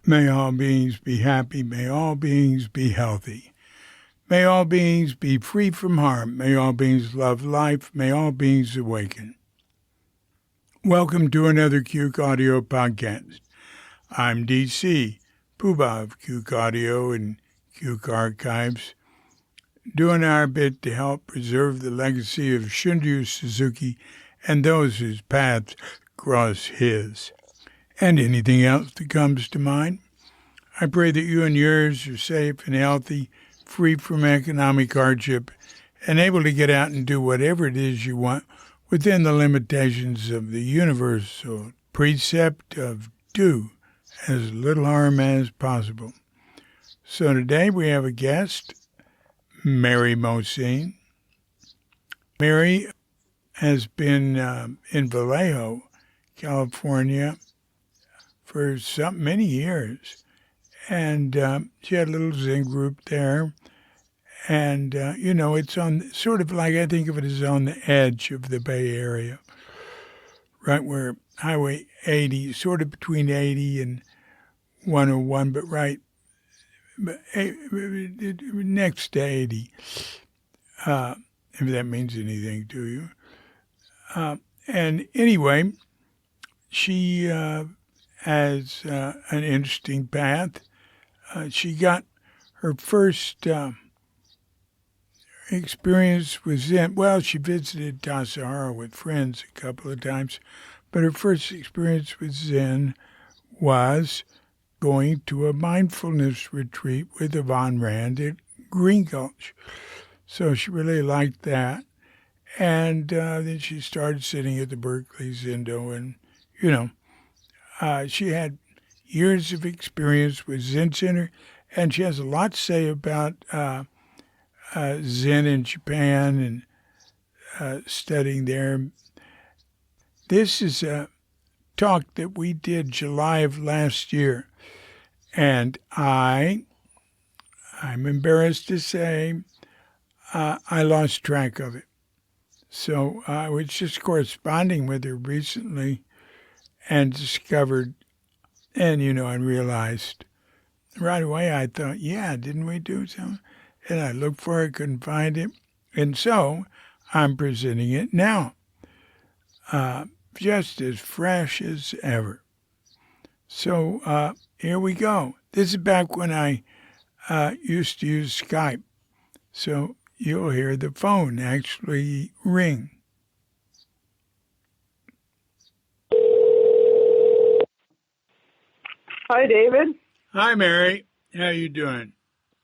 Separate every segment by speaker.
Speaker 1: May all beings be happy. May all beings be healthy. May all beings be free from harm. May all beings love life. May all beings awaken. Welcome to another Cuke Audio podcast. I'm DC, Poobah of Cuke Audio and Cuke Archives, doing our bit to help preserve the legacy of Shunryu Suzuki and those whose paths cross his. And anything else that comes to mind. I pray that you and yours are safe and healthy, free from economic hardship, and able to get out and do whatever it is you want within the limitations of the universal precept of do as little harm as possible. So today we have a guest, Mary Mocine. Mary has been in Vallejo, California, for many years, and she had a little Zen group there, and it's on sort of like, I think of it as on the edge of the Bay Area, right where Highway 80, sort of between 80 and 101, but next to 80, if that means anything to you. And anyway, she has an interesting path. She got her first experience with Zen. Well, she visited Tassajara with friends a couple of times, but her first experience with Zen was going to a mindfulness retreat with Yvonne Rand at Green Gulch. So she really liked that. And then she started sitting at the Berkeley Zendo, and, she had years of experience with Zen Center, and she has a lot to say about Zen in Japan and studying there. This is a talk that we did July of last year, and I'm embarrassed to say I lost track of it. So I was just corresponding with her recently and discovered, and realized right away, I thought, yeah, didn't we do something? And I looked for it, couldn't find it. And so I'm presenting it now, just as fresh as ever. So here we go. This is back when I used to use Skype. So you'll hear the phone actually ring.
Speaker 2: Hi, David.
Speaker 1: Hi, Mary. How you doing?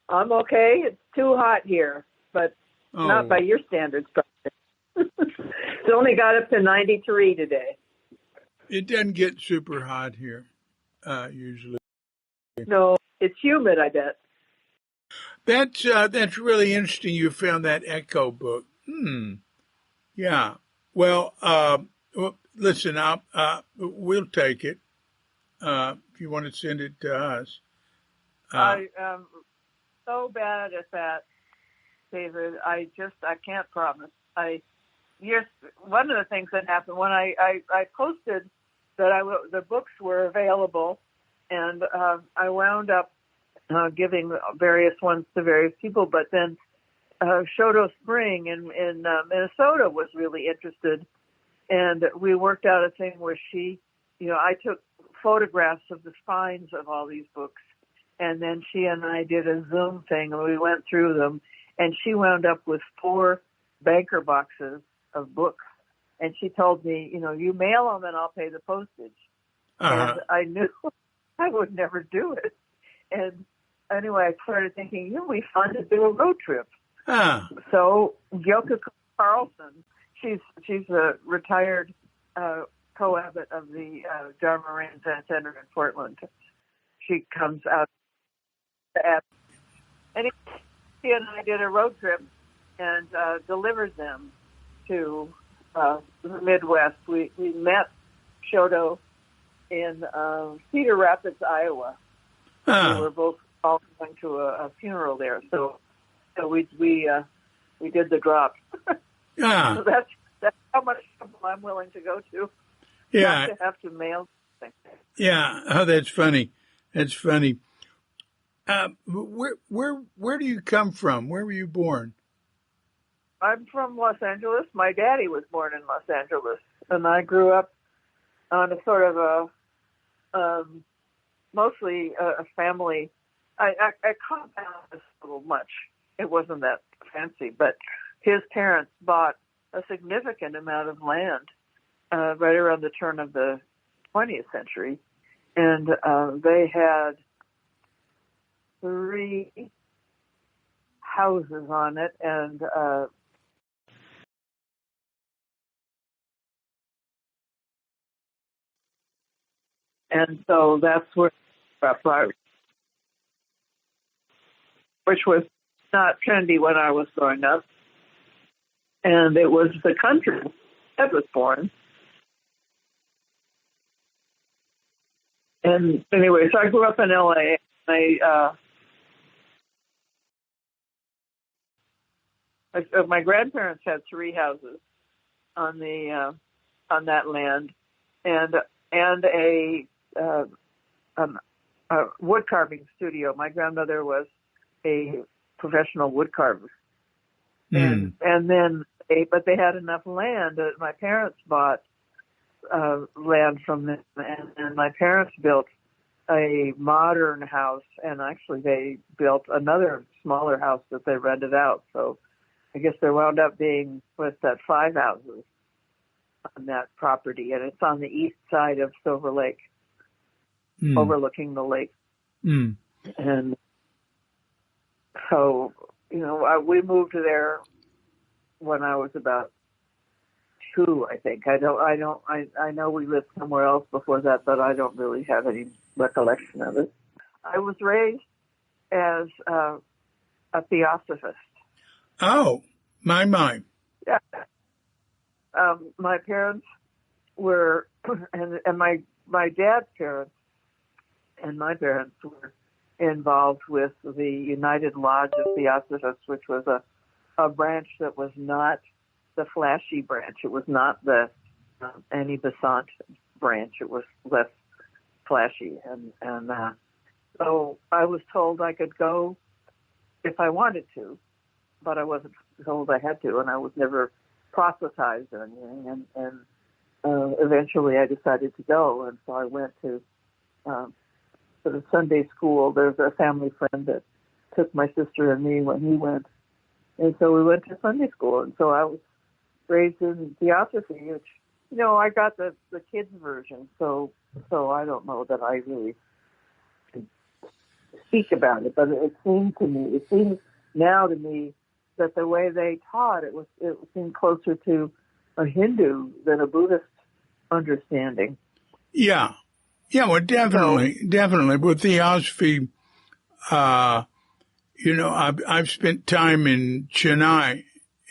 Speaker 2: I'm okay. It's too hot here, but not by your standards. It's only got up to 93 today.
Speaker 1: It doesn't get super hot here, usually.
Speaker 2: No, it's humid, I bet.
Speaker 1: That's really interesting. You found that Echo book. Yeah. Well, listen, we'll take it. If you want to send it to us.
Speaker 2: I am so bad at that, David. I can't promise. One of the things that happened when I posted that the books were available, and I wound up giving various ones to various people, but then Shodo Spring in Minnesota was really interested, and we worked out a thing where I took photographs of the spines of all these books, and then she and I did a Zoom thing, and we went through them, and she wound up with 4 banker boxes of books, and she told me, you mail them and I'll pay the postage. And I knew I would never do it. And anyway, I started thinking, it would be fun to do a road trip. So Gyoka Carlson, she's a retired co-abbot of the Dharma Zen Center in Portland. She comes out to Abbot. And she and I did a road trip and delivered them to the Midwest. We met Shodo in Cedar Rapids, Iowa. They
Speaker 1: Huh.
Speaker 2: were both all going to a funeral there, so we did the drop.
Speaker 1: Ah.
Speaker 2: So that's how much trouble I'm willing to go to, not
Speaker 1: Yeah.
Speaker 2: to have to mail things.
Speaker 1: Yeah. Oh, that's funny. That's funny. Where do you come from? Where were you born?
Speaker 2: I'm from Los Angeles. My daddy was born in Los Angeles, and I grew up on a sort of mostly a family. I compound this a little much. It wasn't that fancy, but his parents bought a significant amount of land right around the turn of the 20th century, and they had 3 houses on it, and so that's where which was not trendy when I was growing up, and it was the country I was born. And anyway, so I grew up in LA. My grandparents had 3 houses on the on that land, and uh, um, a wood carving studio. My grandmother was a professional wood carver,
Speaker 1: Mm.
Speaker 2: and then but they had enough land that my parents bought land from them, and my parents built a modern house, and actually they built another smaller house that they rented out. So I guess there wound up being, what's that, 5 houses on that property, and it's on the east side of Silver Lake,
Speaker 1: Mm.
Speaker 2: overlooking the lake.
Speaker 1: Mm.
Speaker 2: And so, we moved there when I was about 2, I think. I know we lived somewhere else before that, but I don't really have any recollection of it. I was raised as a theosophist.
Speaker 1: Oh, my.
Speaker 2: Yeah. My parents were, and my dad's parents and my parents were involved with the United Lodge of Theosophists, which was a branch that was not the flashy branch. It was not the Annie Besant branch. It was less flashy, and so I was told I could go if I wanted to, but I wasn't told I had to, and I was never proselytized or anything. And eventually, I decided to go, and so I went to sort of Sunday school. There's a family friend that took my sister and me when he went, and so we went to Sunday school. And so I was raised in theosophy, which I got the kids version. So I don't know that I really can speak about it, but it seems now to me that the way they taught it seemed closer to a Hindu than a Buddhist understanding.
Speaker 1: Yeah. Yeah, well, definitely. With theosophy, I've spent time in Chennai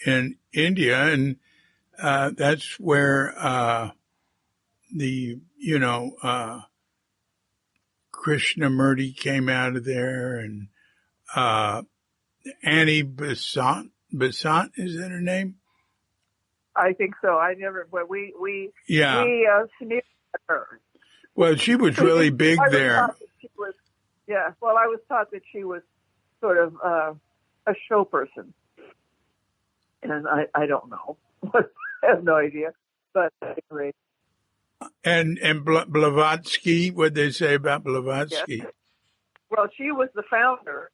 Speaker 1: in India, and that's where the Krishnamurti came out of there, and Annie Besant, is that her name?
Speaker 2: I think so. I never, but we
Speaker 1: Yeah.
Speaker 2: sneered at her.
Speaker 1: Well, she was really big there.
Speaker 2: I was taught that she was sort of a show person, and I don't know. I have no idea. But anyway.
Speaker 1: And Blavatsky, what they say about Blavatsky?
Speaker 2: Yes. Well, she was the founder.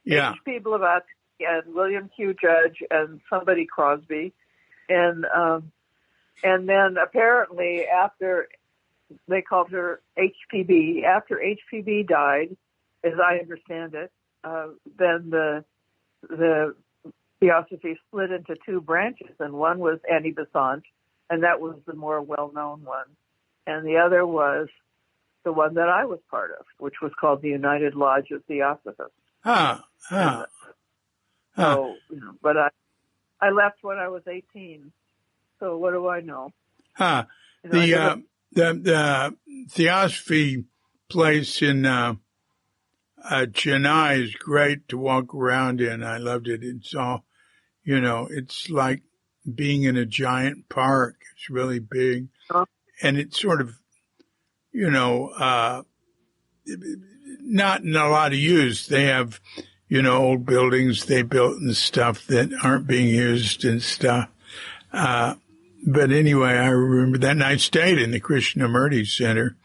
Speaker 1: Yeah.
Speaker 2: H.P. Blavatsky and William Q. Judge and somebody Crosby, and then apparently after they called her HPB. After HPB died, as I understand it, then the theosophy split into 2 branches, and one was Annie Besant, and that was the more well-known one, and the other was the one that I was part of, which was called the United Lodge of Theosophists. So, but I left when I was 18. So what do I know?
Speaker 1: The theosophy place in Chennai is great to walk around in. I loved it. It's all, it's like being in a giant park. It's really big. And it's sort of, not in a lot of use. They have, old buildings they built and stuff that aren't being used and stuff. But anyway, I remember that, and I stayed in the Krishnamurti Center.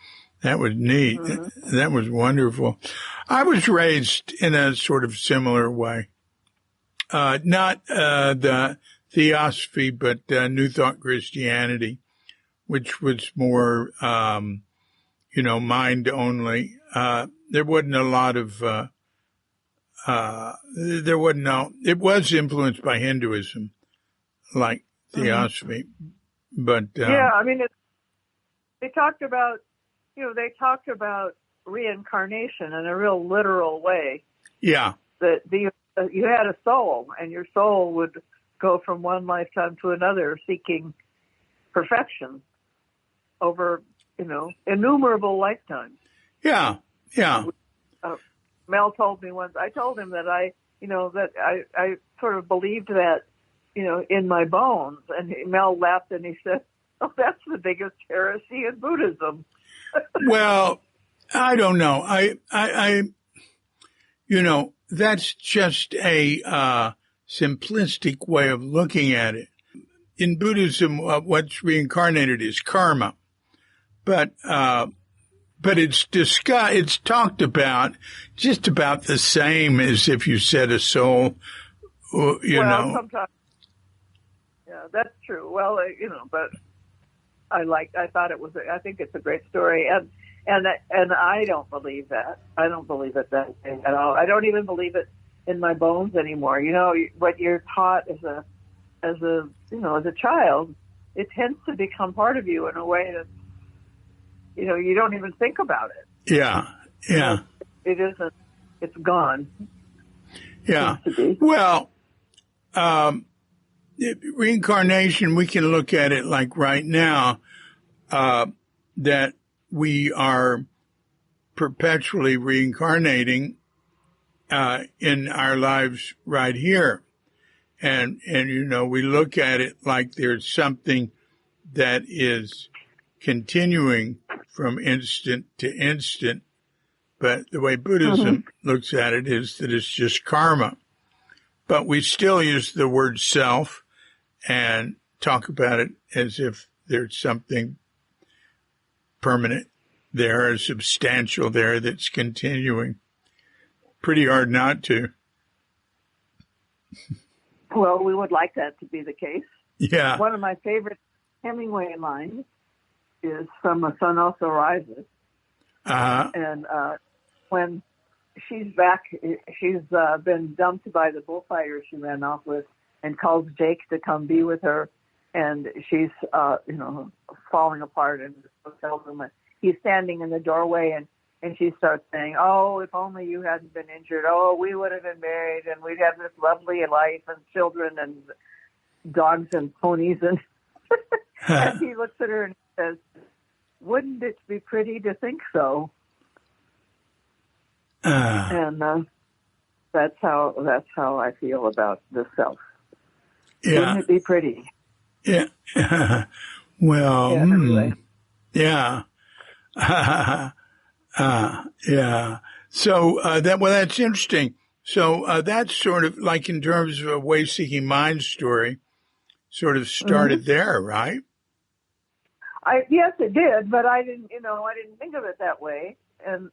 Speaker 1: That was neat. Mm-hmm. That was wonderful. I was raised in a sort of similar way. Not the Theosophy, but New Thought Christianity, which was more, mind only. There wasn't a lot of, it was influenced by Hinduism, like Theosophy. Mm-hmm. But,
Speaker 2: yeah, I mean, they talked about reincarnation in a real literal way.
Speaker 1: Yeah.
Speaker 2: That you had a soul, and your soul would go from one lifetime to another seeking perfection over, innumerable lifetimes.
Speaker 1: Yeah, yeah.
Speaker 2: Mel told me once, I told him that I sort of believed that, in my bones. And Mel laughed and he said, "Oh, that's the biggest heresy in Buddhism."
Speaker 1: Well, I don't know. That's just a simplistic way of looking at it. In Buddhism, what's reincarnated is karma, but it's talked about just about the same as if you said a soul.
Speaker 2: Sometimes, yeah, that's true. Well, but I think it's a great story, and I don't believe that. I don't believe it that way at all. I don't even believe it in my bones anymore. What you're taught as a child, it tends to become part of you in a way that, you don't even think about it.
Speaker 1: Yeah. Yeah.
Speaker 2: It isn't, it's gone.
Speaker 1: Yeah. Well, reincarnation, we can look at it like right now, that we are perpetually reincarnating in our lives right here. And we look at it like there's something that is continuing from instant to instant. But the way Buddhism looks at it is that it's just karma. But we still use the word self and talk about it as if there's something permanent there, substantial there that's continuing. Pretty hard not to.
Speaker 2: Well, we would like that to be the case.
Speaker 1: Yeah.
Speaker 2: One of my favorite Hemingway lines is from A Sun Also Rises.
Speaker 1: Uh-huh.
Speaker 2: And when she's back, she's been dumped by the bullfighter she ran off with and calls Jake to come be with her. And she's, falling apart in the hotel room. He's standing in the doorway and she starts saying, "Oh, if only you hadn't been injured. Oh, we would have been married and we'd have this lovely life and children and dogs and ponies." And, and he looks at her and says, "Wouldn't it be pretty to think so?" And that's how I feel about the self.
Speaker 1: Yeah.
Speaker 2: Wouldn't it be pretty?
Speaker 1: Yeah. Well,
Speaker 2: anyway.
Speaker 1: Yeah. Yeah. So that's interesting. So that's sort of like in terms of a way-seeking mind story, sort of started there, right?
Speaker 2: Yes, it did, but I didn't think of it that way. And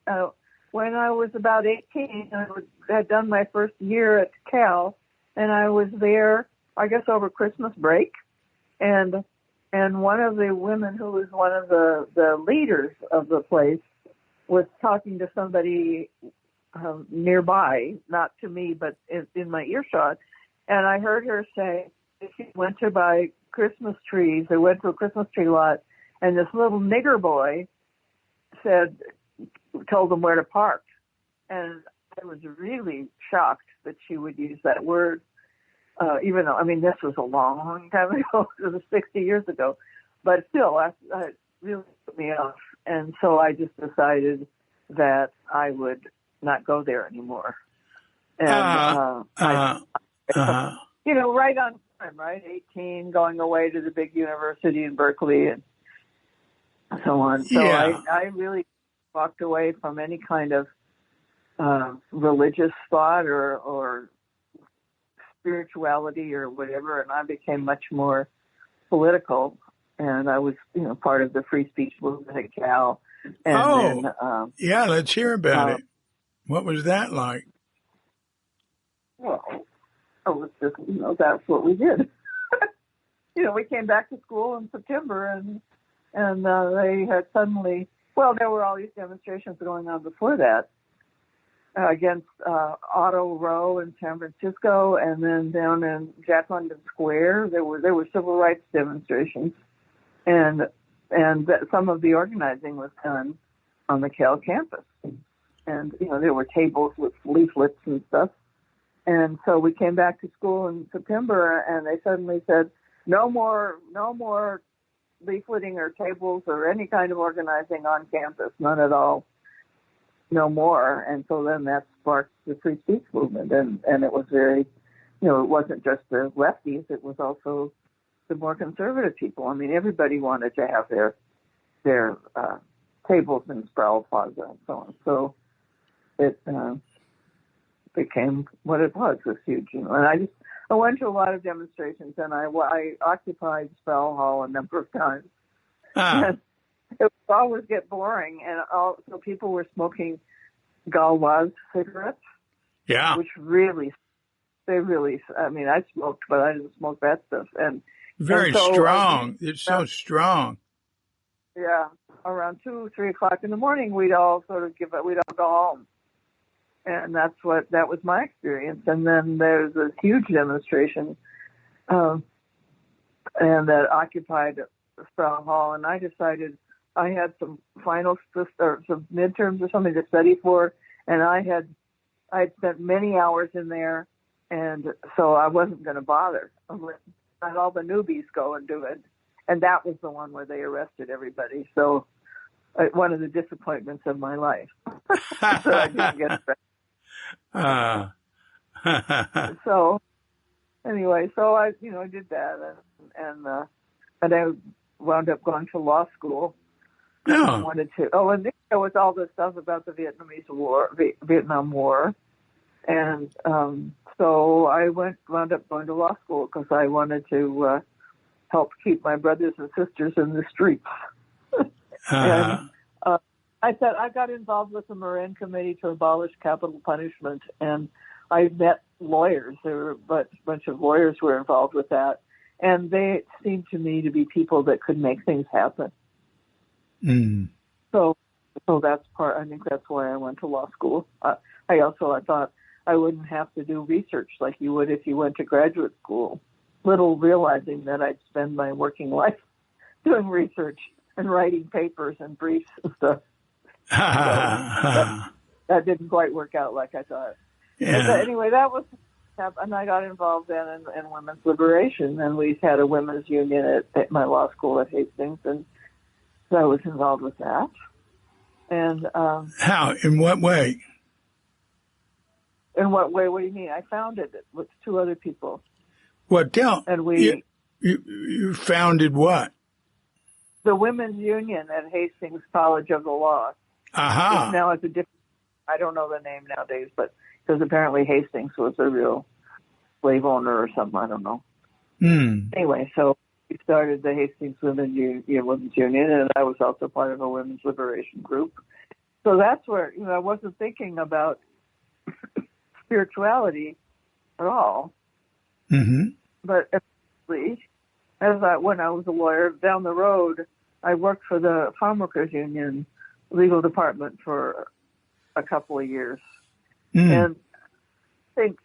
Speaker 2: when I was about 18, I had done my first year at Cal, and I was there, I guess, over Christmas break, and one of the women who was one of the leaders of the place was talking to somebody nearby, not to me, but in my earshot, and I heard her say that she went to buy Christmas trees. They went to a Christmas tree lot, and this little nigger boy told them where to park, and I was really shocked that she would use that word. Even though, this was a long time ago, it was 60 years ago, but still, it really put me off. And so I just decided that I would, not go there anymore. And you know, right on time, right? 18, going away to the big university in Berkeley and so on. So I really walked away from any kind of religious thought or spirituality or whatever, and I became much more political. And I was, you know, part of the free speech movement at Cal. And then,
Speaker 1: let's hear about it. What was that like?
Speaker 2: Well, it was just, you know, that's what we did. You know, we came back to school in September, and they had suddenly, well, there were all these demonstrations going on before that against Auto Row in San Francisco, and then down in Jack London Square, there were civil rights demonstrations, and some of the organizing was done on the Cal campus, and you know there were tables with leaflets and stuff. And so we came back to school in September, and they suddenly said, no more leafleting or tables or any kind of organizing on campus, none at all, no more. And so then that sparked the free speech movement, and it was very, you know, it wasn't just the lefties, it was also the more conservative people. I mean, everybody wanted to have their tables in Sproul Plaza and so on. So it became what it was huge, you know. And I went to a lot of demonstrations, and I occupied Sproul Hall a number of times. And it would always get boring, and so people were smoking Gauloise cigarettes.
Speaker 1: Yeah.
Speaker 2: Which really, I mean, I smoked, but I didn't smoke that stuff. And
Speaker 1: very strong. It's so strong.
Speaker 2: Yeah. Around 2, 3 o'clock in the morning, we'd all sort of we'd all go home. And that was my experience. And then there's a huge demonstration, and that occupied Sproul Hall. And I decided I had some finals or some midterms or something to study for, and I had spent many hours in there, and so I wasn't going to bother. Let all the newbies go and do it. And that was the one where they arrested everybody. So one of the disappointments of my life. So I didn't get arrested. So anyway, so I did that, and I wound up going to law school.
Speaker 1: Yeah.
Speaker 2: I wanted to. Oh, and there was all this stuff about the Vietnam War, and so I wound up going to law school because I wanted to help keep my brothers and sisters in the streets. And I got involved with the Marin Committee to abolish capital punishment, and I met lawyers. There were a bunch of lawyers who were involved with that, and they seemed to me to be people that could make things happen.
Speaker 1: Mm.
Speaker 2: So that's I think that's why I went to law school. I thought I wouldn't have to do research like you would if you went to graduate school, little realizing that I'd spend my working life doing research and writing papers and briefs and stuff. That didn't quite work out like I thought.
Speaker 1: Yeah.
Speaker 2: But anyway, that was, and I got involved then in women's liberation, and we had a women's union at my law school at Hastings, and so I was involved with that. And
Speaker 1: how? In what way?
Speaker 2: In what way? What do you mean? I founded it with 2 other people.
Speaker 1: What?
Speaker 2: And we
Speaker 1: you founded what?
Speaker 2: The women's union at Hastings College of the Law.
Speaker 1: Aha.
Speaker 2: Now it's a different. I don't know the name nowadays, but because apparently Hastings was a real slave owner or something. I don't know.
Speaker 1: Mm.
Speaker 2: Anyway, so we started the Hastings Women's Union, and I was also part of a women's liberation group. So that's where I wasn't thinking about spirituality at all.
Speaker 1: Mm-hmm.
Speaker 2: But when I was a lawyer down the road, I worked for the Farm Workers Union legal department for a couple of years. And I think,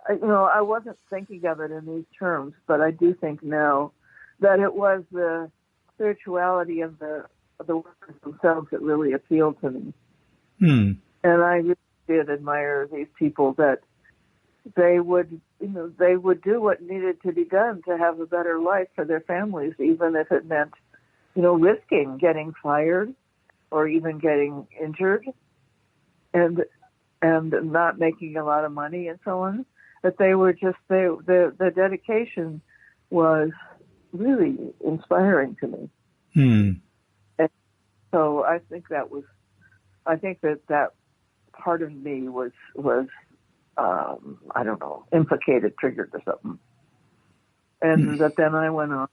Speaker 2: I wasn't thinking of it in these terms, but I do think now that it was the spirituality of the workers themselves that really appealed to me. And I really did admire these people that they would do what needed to be done to have a better life for their families, even if it meant, risking getting fired or even getting injured. And not making a lot of money and so on. But they were just the dedication was really inspiring to me. And so I think that part of me was I don't know, implicated, triggered or something. And that then I went on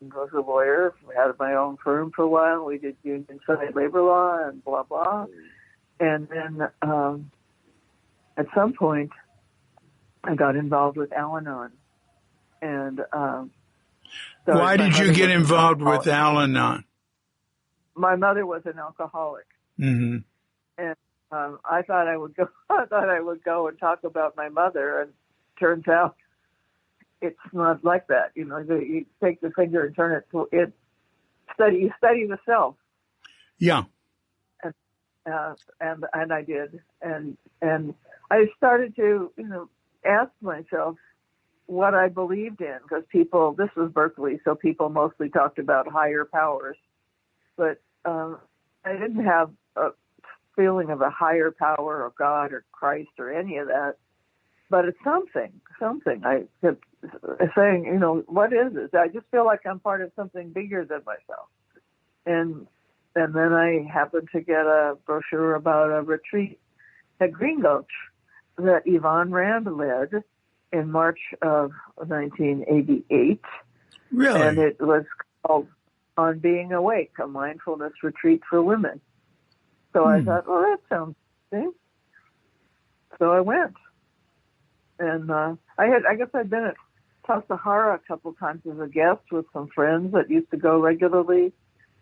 Speaker 2: and was a lawyer. I had my own firm for a while. We did union side labor law and blah, blah. And then at some point, I got involved with Al-Anon. And so
Speaker 1: why did you get involved with Al-Anon?
Speaker 2: My mother was an alcoholic.
Speaker 1: Mm-hmm.
Speaker 2: And I thought I would go. I thought I would go and talk about my mother, and turns out it's not like that. You know, you take the finger and turn it to it. You study the self.
Speaker 1: Yeah.
Speaker 2: And I did, and I started to ask myself what I believed in, because this was Berkeley, so people mostly talked about higher powers, but I didn't have a feeling of a higher power or God or Christ or any of that, but it's something. I kept saying, what is this? I just feel like I'm part of something bigger than myself. And then I happened to get a brochure about a retreat at Green Gulch that Yvonne Rand led in March of 1988.
Speaker 1: Really?
Speaker 2: And it was called On Being Awake, a mindfulness retreat for women. So I thought, well, that sounds interesting. So I went. And I guess I'd been at Tassajara a couple times as a guest with some friends that used to go regularly.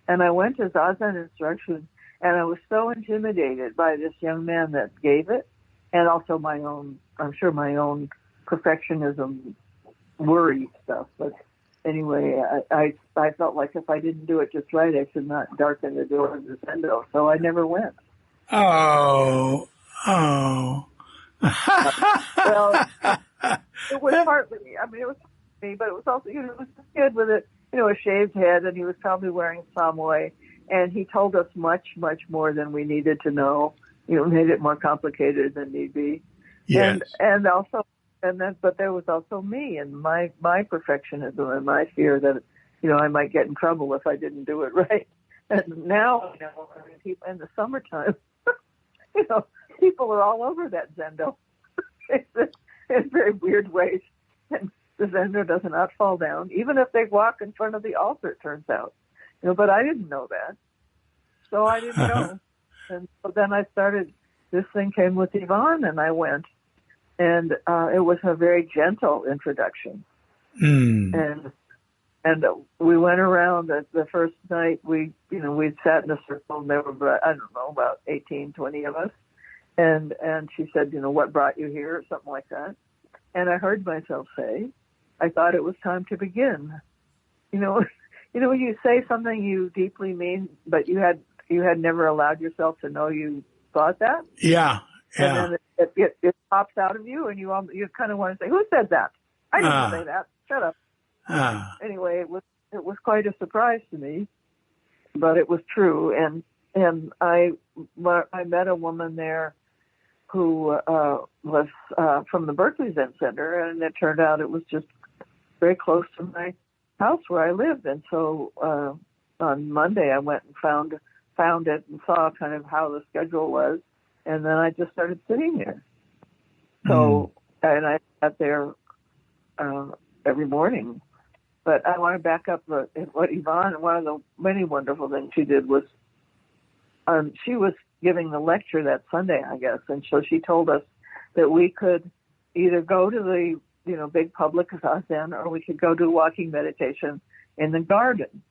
Speaker 2: And I went to Zazen instruction, and I was so intimidated by this young man that gave it, and also my own perfectionism worry stuff. But anyway, I felt like if I didn't do it just right, I should not darken the door of the Zendo, so I never went.
Speaker 1: Oh.
Speaker 2: Well, it was partly, it was me, but it was also, it was a kid with a shaved head, and he was probably wearing samoy, and he told us much, much more than we needed to know. Made it more complicated than need be.
Speaker 1: Yes.
Speaker 2: But there was also me and my perfectionism and my fear that, I might get in trouble if I didn't do it right. And now, people in the summertime, people are all over that Zendo in very weird ways. And the Zendo does not fall down, even if they walk in front of the altar, it turns out. But I didn't know that. So I didn't know. And so then this thing came with Yvonne, and I went. And it was a very gentle introduction. And we went around the first night. We'd sat in a circle, and there were, about 18, 20 of us. And she said, what brought you here, or something like that. And I heard myself say, I thought it was time to begin. When you say something you deeply mean, but you had never allowed yourself to know you thought that.
Speaker 1: Yeah.
Speaker 2: And then it pops out of you, and you kind of want to say, "Who said that? I didn't say that. Shut up." Anyway, it was quite a surprise to me, but it was true. And I met a woman there who was from the Berkeley Zen Center, and it turned out it was just very close to my house where I lived. And so on Monday, I went and found it and saw kind of how the schedule was, and then I just started sitting there. So, and I sat there every morning. But I want to back up what Yvonne, one of the many wonderful things she did was she was giving the lecture that Sunday, I guess, and so she told us that we could either go to the big public Zazen, or we could go do walking meditation in the garden.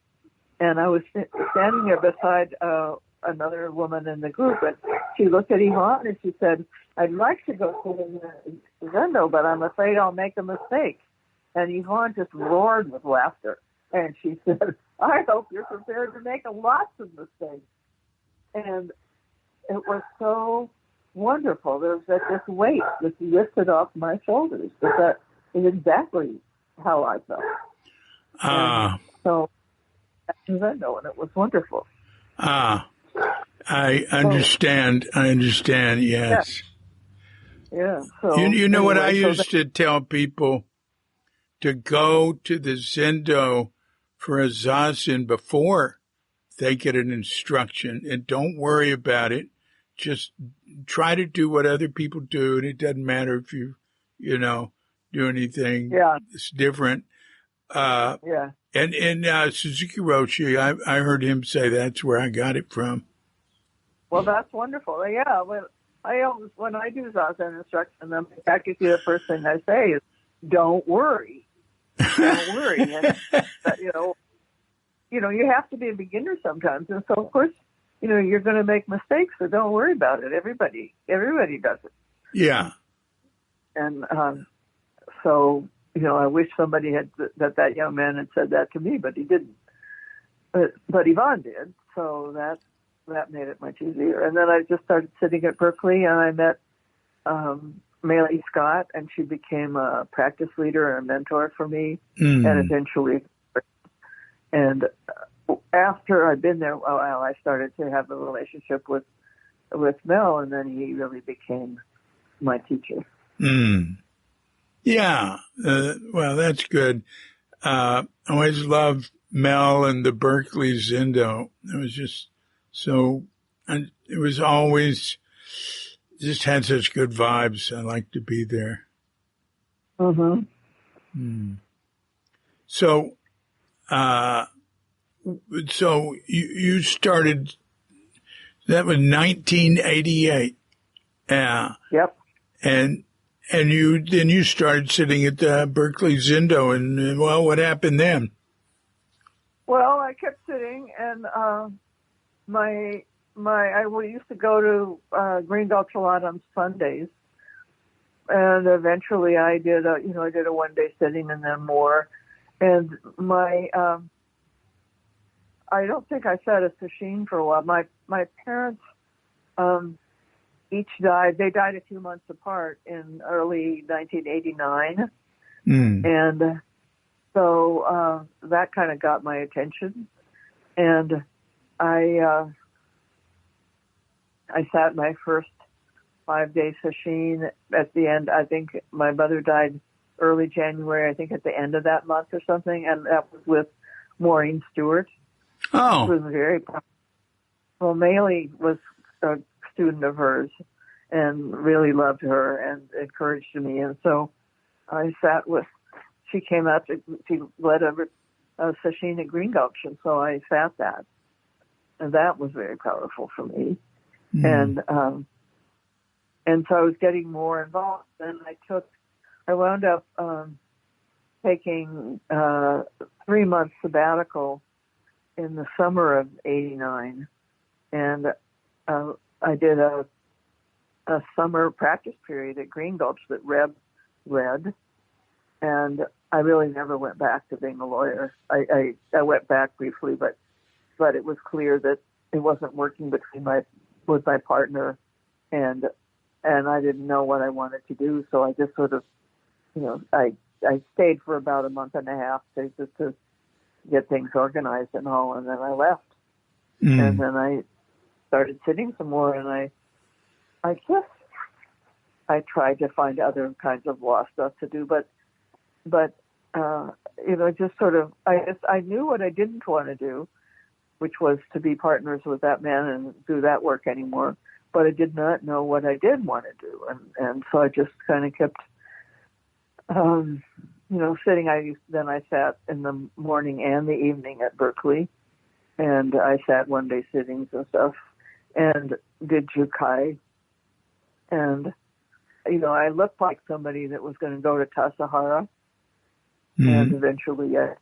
Speaker 2: And I was standing there beside another woman in the group, and she looked at Yvonne and she said, "I'd like to go sit in the Zendo, but I'm afraid I'll make a mistake." And Yvonne just roared with laughter. And she said, "I hope you're prepared to make lots of mistakes." And it was so wonderful. There was this weight that lifted off my shoulders. That is exactly how I felt. So Zendo, and it was wonderful.
Speaker 1: I understand. Yes.
Speaker 2: Yeah. So
Speaker 1: You know what I
Speaker 2: anyway,
Speaker 1: used to tell people? To go to the Zendo for a zazen before they get an instruction, and don't worry about it. Just try to do what other people do, and it doesn't matter if do anything
Speaker 2: yeah,
Speaker 1: that's different.
Speaker 2: yeah.
Speaker 1: And Suzuki Roshi, I heard him say that's where I got it from.
Speaker 2: Well, that's wonderful. Yeah. When I do zazen instruction, then practically the first thing I say is, "Don't worry, don't worry," and you have to be a beginner sometimes, and so of course, you're going to make mistakes, so don't worry about it. Everybody does it.
Speaker 1: Yeah.
Speaker 2: And so, I wish somebody had that young man had said that to me, but he didn't. But Yvonne did, so that made it much easier. And then I just started sitting at Berkeley, and I met Maylee Scott, and she became a practice leader and a mentor for me, and eventually. And after I'd been there a while, I started to have a relationship with Mel, and then he really became my teacher.
Speaker 1: Yeah. Well, that's good. I always loved Mel and the Berkeley Zendo. It was just and it was always just had such good vibes. I like to be there.
Speaker 2: Mm-hmm.
Speaker 1: So, so you started, that was 1988. Yeah.
Speaker 2: Yep.
Speaker 1: And you started sitting at the Berkeley Zendo, and well, what happened then?
Speaker 2: Well, I kept sitting, and we used to go to Green Gulch a lot on Sundays, and eventually I did a 1-day sitting and then more, and I don't think I sat a sesshin for a while. My parents each died. They died a few months apart in early 1989, and so that kind of got my attention, and I sat my first 5-day sesshin at the end. I think my mother died early January, I think at the end of that month or something, and that was with Maureen Stewart.
Speaker 1: Oh.
Speaker 2: Who was very well. Maylee was a student of hers and really loved her and encouraged me, and so I sat with. She came out. She led a sesshin at Green Gulch, and so I sat that, and that was very powerful for me. And so I was getting more involved, and I wound up taking 3-month sabbatical in the summer of '89, and I did a summer practice period at Green Gulch that Reb led, and I really never went back to being a lawyer. I went back briefly, but it was clear that it wasn't working with my partner, and I didn't know what I wanted to do, so I just sort of, I stayed for about a month and a half just to get things organized and all, and then I left. And then I started sitting some more, and I guess I tried to find other kinds of law stuff to do, but just sort of, I knew what I didn't want to do, which was to be partners with that man and do that work anymore. But I did not know what I did want to do, and so I just kind of kept, sitting. Then I sat in the morning and the evening at Berkeley, and I sat 1-day sittings and stuff, and did Jukai, and I looked like somebody that was going to go to Tassajara, and eventually I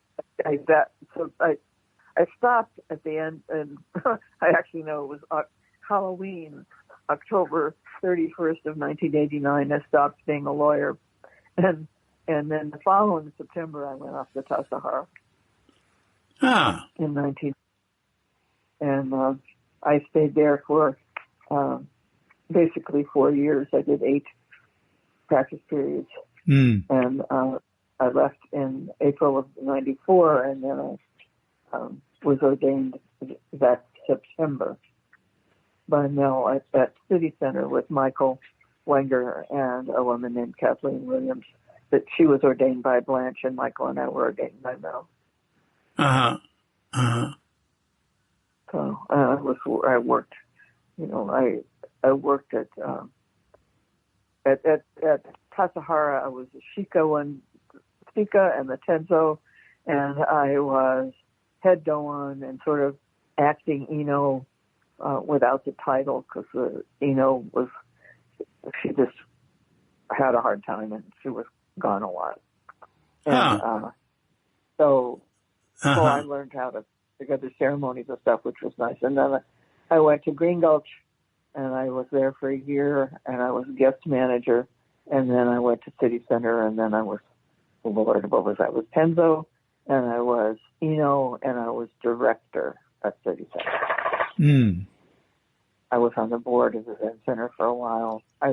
Speaker 2: stopped at the end, and I actually know it was Halloween, October 31st of 1989. I stopped being a lawyer, and then the following September I went off to Tassajara in 19. And I stayed there for basically 4 years. I did 8 practice periods, and I left in April of '94, and then I was ordained that September by Mel at City Center with Michael Wenger and a woman named Kathleen Williams. That she was ordained by Blanche, and Michael and I were ordained by Mel. So I worked, I worked at Tassajara. I was a Shika and the Tenzo, and I was head doan and sort of acting Eno without the title, because Eno was, she just had a hard time and she was gone a lot. And so I learned how to the ceremonies and stuff, which was nice. And then I went to Green Gulch, and I was there for a year, and I was guest manager. And then I went to City Center, and then I was, I was Tenzo, and I was Eno, and I was director at City Center. I was on the board of the Zen Center for a while. I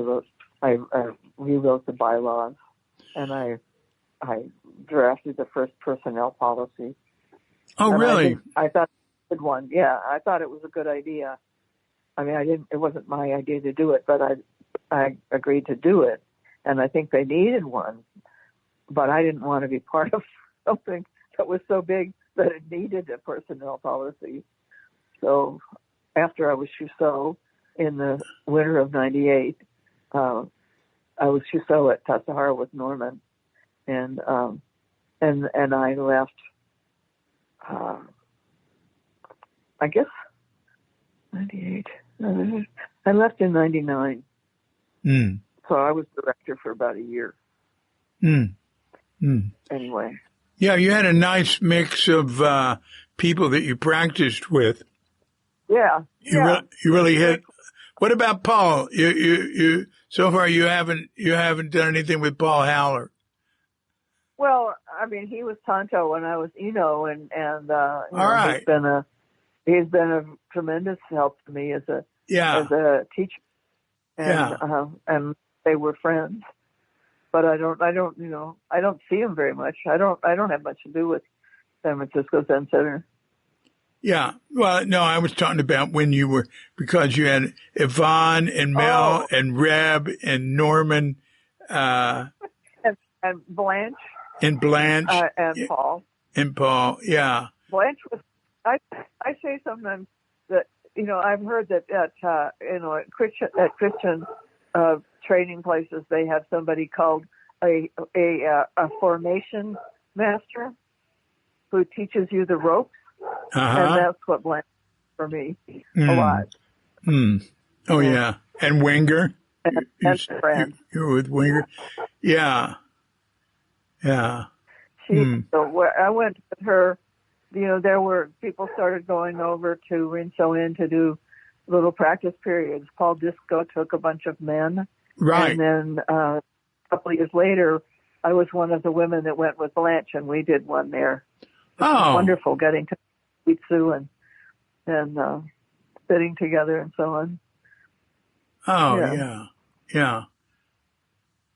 Speaker 2: rewrote the bylaws, and I drafted the first personnel policy.
Speaker 1: Oh,
Speaker 2: and
Speaker 1: really?
Speaker 2: I thought it was a good one. Yeah, I thought it was a good idea. I mean, it wasn't my idea to do it, but I agreed to do it. And I think they needed one, but I didn't want to be part of something that was so big that it needed a personnel policy. So after I was Chusseau in the winter of '98, I was Chusseau at Tassajara with Norman, and I left. I guess '98. I left in '99. So I was director for about a year. Anyway.
Speaker 1: Yeah, you had a nice mix of people that you practiced with.
Speaker 2: Yeah.
Speaker 1: You really hit. What about Paul? You so far you haven't done anything with Paul Haller.
Speaker 2: Well, I mean, he was Tonto when I was Eno, and
Speaker 1: all right.
Speaker 2: he's been a tremendous help to me as a teacher, and they were friends. But I don't see him very much. I don't have much to do with San Francisco Zen Center.
Speaker 1: Yeah. Well, no, I was talking about when you were, because you had Yvonne and Mel and Reb and Norman,
Speaker 2: and Blanche.
Speaker 1: And Blanche.
Speaker 2: And Paul.
Speaker 1: And Paul, yeah.
Speaker 2: Blanche was, I say sometimes that, I've heard that at Christian training places, they have somebody called a formation master who teaches you the ropes. And that's what Blanche for me a lot.
Speaker 1: Oh, yeah. And Wenger.
Speaker 2: And Rand.
Speaker 1: You were with Wenger. Yeah. Yeah.
Speaker 2: So I went with her. There were people started going over to Rinso Inn to do little practice periods. Paul Disco took a bunch of men.
Speaker 1: Right.
Speaker 2: And then a couple of years later, I was one of the women that went with Blanche, and we did one there. It was wonderful getting to meet Sue and sitting together and so on.
Speaker 1: Oh, yeah.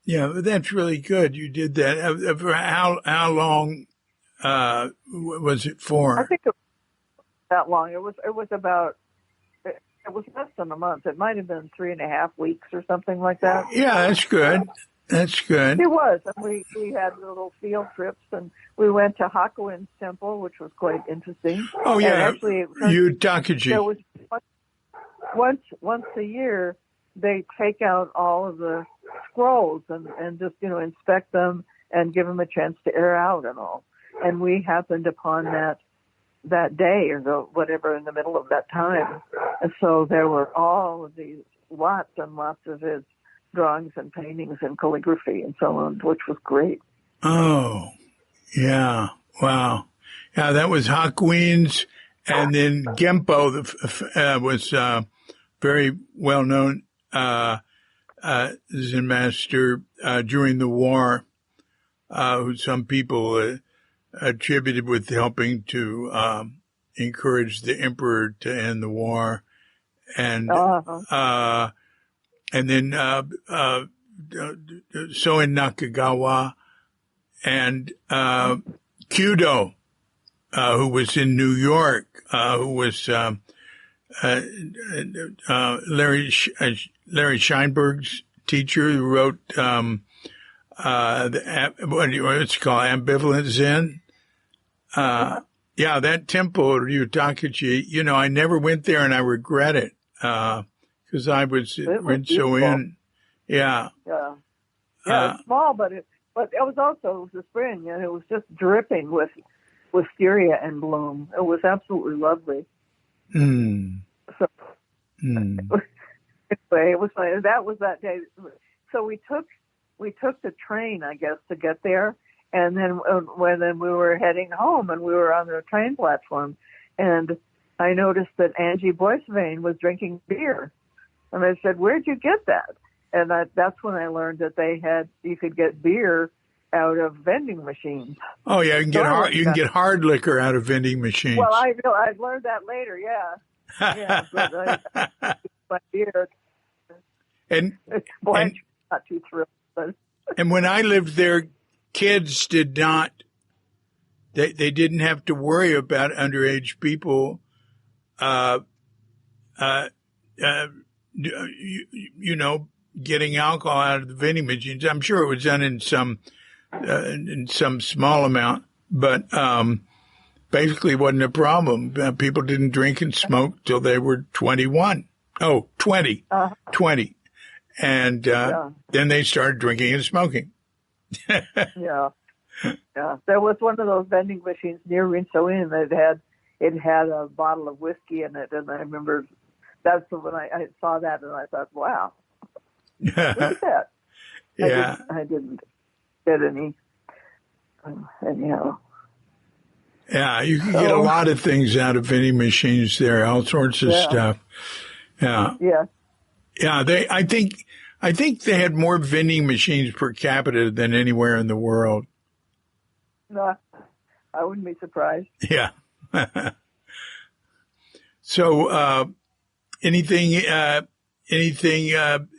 Speaker 1: Yeah, but that's really good. You did that. For how long was it for?
Speaker 2: I think it was that long. It was less than a month. It might have been 3.5 weeks or something like that.
Speaker 1: Yeah, that's good. That's good.
Speaker 2: It was. And we had little field trips, and we went to Hakuin's temple, which was quite interesting.
Speaker 1: Oh, yeah.
Speaker 2: And actually,
Speaker 1: Utakaji.
Speaker 2: There was once a year, they take out all of the scrolls and just, inspect them and give them a chance to air out and all. And we happened upon that day or whatever in the middle of that time. And so there were all of these lots and lots of his drawings and paintings and calligraphy and so on, which was great.
Speaker 1: Oh, yeah. Wow. Yeah, that was Hakuin's. And then Gempo was very well known Zen master during the war, who some people attributed with helping to encourage the emperor to end the war, and then Soen Nakagawa and Kyudo, who was in New York, who was Larry Scheinberg's teacher who wrote what's it called, Ambivalent Zen. Yeah, that temple, Ryutakachi, you know, I never went there and I regret it because I was so in. Yeah.
Speaker 2: Yeah. Yeah, it's small, but it was also the spring, and it was just dripping with wisteria and bloom. It was absolutely lovely. So anyway, it was funny. That was that day. So we took the train, I guess, to get there, and then when we were heading home, and we were on the train platform, and I noticed that Angie Boycevain was drinking beer, and I said, "Where'd you get that?" And that's when I learned that you could get beer out of vending machines.
Speaker 1: Oh yeah, you can get hard liquor out of vending machines.
Speaker 2: Well, I learned that later. Yeah, yeah. But my beer.
Speaker 1: And
Speaker 2: I'm not too thrilled. But.
Speaker 1: And when I lived there, kids did not. They didn't have to worry about underage people. You know, getting alcohol out of the vending machines. I'm sure it was done in some small amount, but basically wasn't a problem. People didn't drink and smoke till they were 21. Oh, 20. 20. And then they started drinking and smoking.
Speaker 2: Yeah. There was one of those vending machines near Rinso Inn that had a bottle of whiskey in it, and I remember that's when I saw that, and I thought, wow. Look at that.
Speaker 1: Yeah.
Speaker 2: I didn't get any, anyhow.
Speaker 1: Yeah, you can get a lot of things out of vending machines there, all sorts of stuff. Yeah.
Speaker 2: Yeah.
Speaker 1: Yeah, I think they had more vending machines per capita than anywhere in the world.
Speaker 2: No, I wouldn't be surprised.
Speaker 1: Yeah. So, anything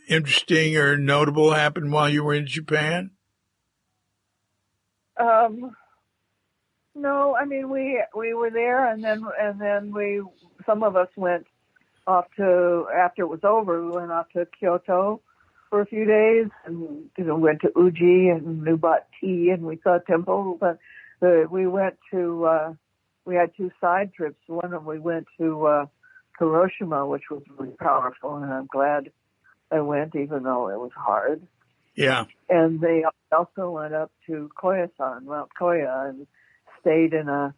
Speaker 1: interesting or notable happened while you were in Japan?
Speaker 2: No, I mean we were there, and then some of us went off to, after it was over, we went off to Kyoto for a few days, and went to Uji and we bought tea and we saw a temple. But we went to we had two side trips. One of them we went to Hiroshima, which was really powerful, and I'm glad I went, even though it was hard.
Speaker 1: Yeah.
Speaker 2: And they also went up to Koyasan, Mount Koya, and stayed in a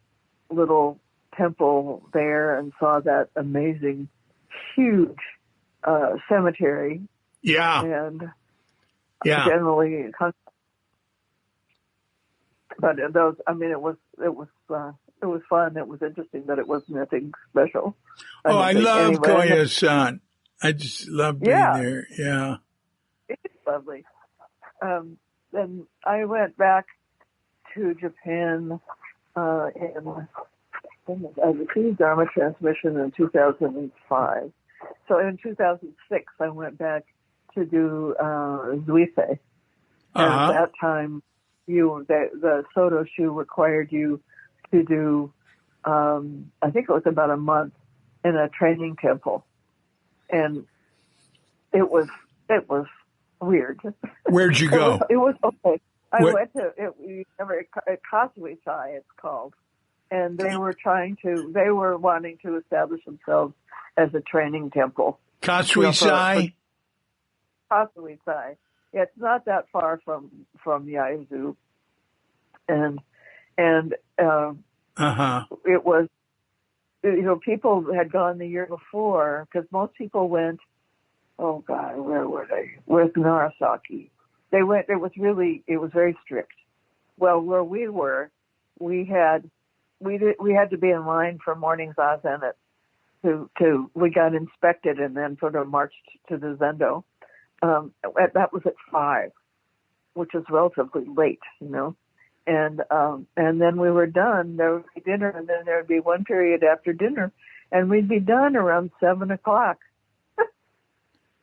Speaker 2: little temple there and saw that amazing, huge cemetery.
Speaker 1: Yeah.
Speaker 2: And generally, but those, I mean, it was fun. It was interesting, but it wasn't anything special.
Speaker 1: I love Koyasan. I just love being there. Yeah.
Speaker 2: It's lovely. Then I went back to Japan and I received Dharma transmission in 2005. So in 2006, I went back to do Zuife. And at that time, the Soto Shu required you to do, I think it was about a month in a training temple. And it was weird.
Speaker 1: Where'd you go?
Speaker 2: It was okay. I went to Kasuisai, it's called, and they were wanting to establish themselves as a training temple.
Speaker 1: Kasuisai?
Speaker 2: Kasuisai. It's not that far from Yaizu, and it was, people had gone the year before, because most people went. Oh God, where were they? Where's Narasaki? They went. It was very strict. Well, where we were, we had to be in line for morning zazen we got inspected and then sort of marched to the zendo. That was at 5, which is relatively late, And then we were done. There would be dinner, and then there would be one period after dinner, and we'd be done around 7:00.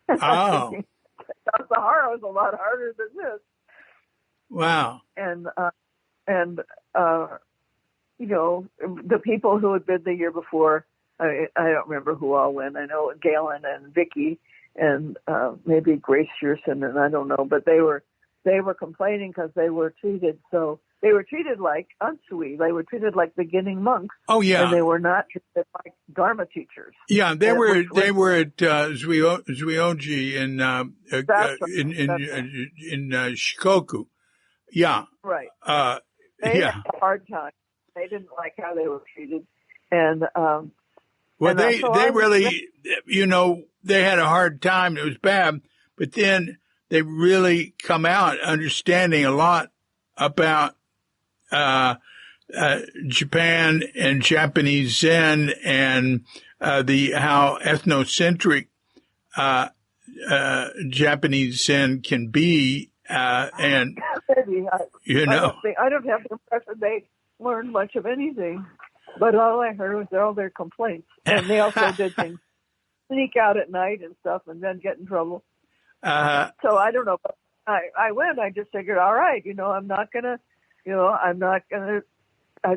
Speaker 1: Oh.
Speaker 2: Tassajara was a lot harder than this.
Speaker 1: Wow.
Speaker 2: And the people who had been the year before, I don't remember who all went. I know Galen and Vicky and maybe Grace Shearson, and I don't know, but they were complaining because they were treated like unsui. They were treated like beginning monks.
Speaker 1: Oh yeah,
Speaker 2: and they were not treated like Dharma teachers.
Speaker 1: Yeah, they were at Zuioji in Shikoku. Yeah,
Speaker 2: right. They
Speaker 1: yeah.
Speaker 2: had a hard time. They didn't like how they were treated, and
Speaker 1: they really, they had a hard time. It was bad, but then they really come out understanding a lot about Japan and Japanese Zen and how ethnocentric Japanese Zen can be, and
Speaker 2: I don't have the impression they learned much of anything, but all I heard was all their complaints, and they also did things, sneak out at night and stuff, and then get in trouble. So I don't know. But I went. I just figured, all right, I'm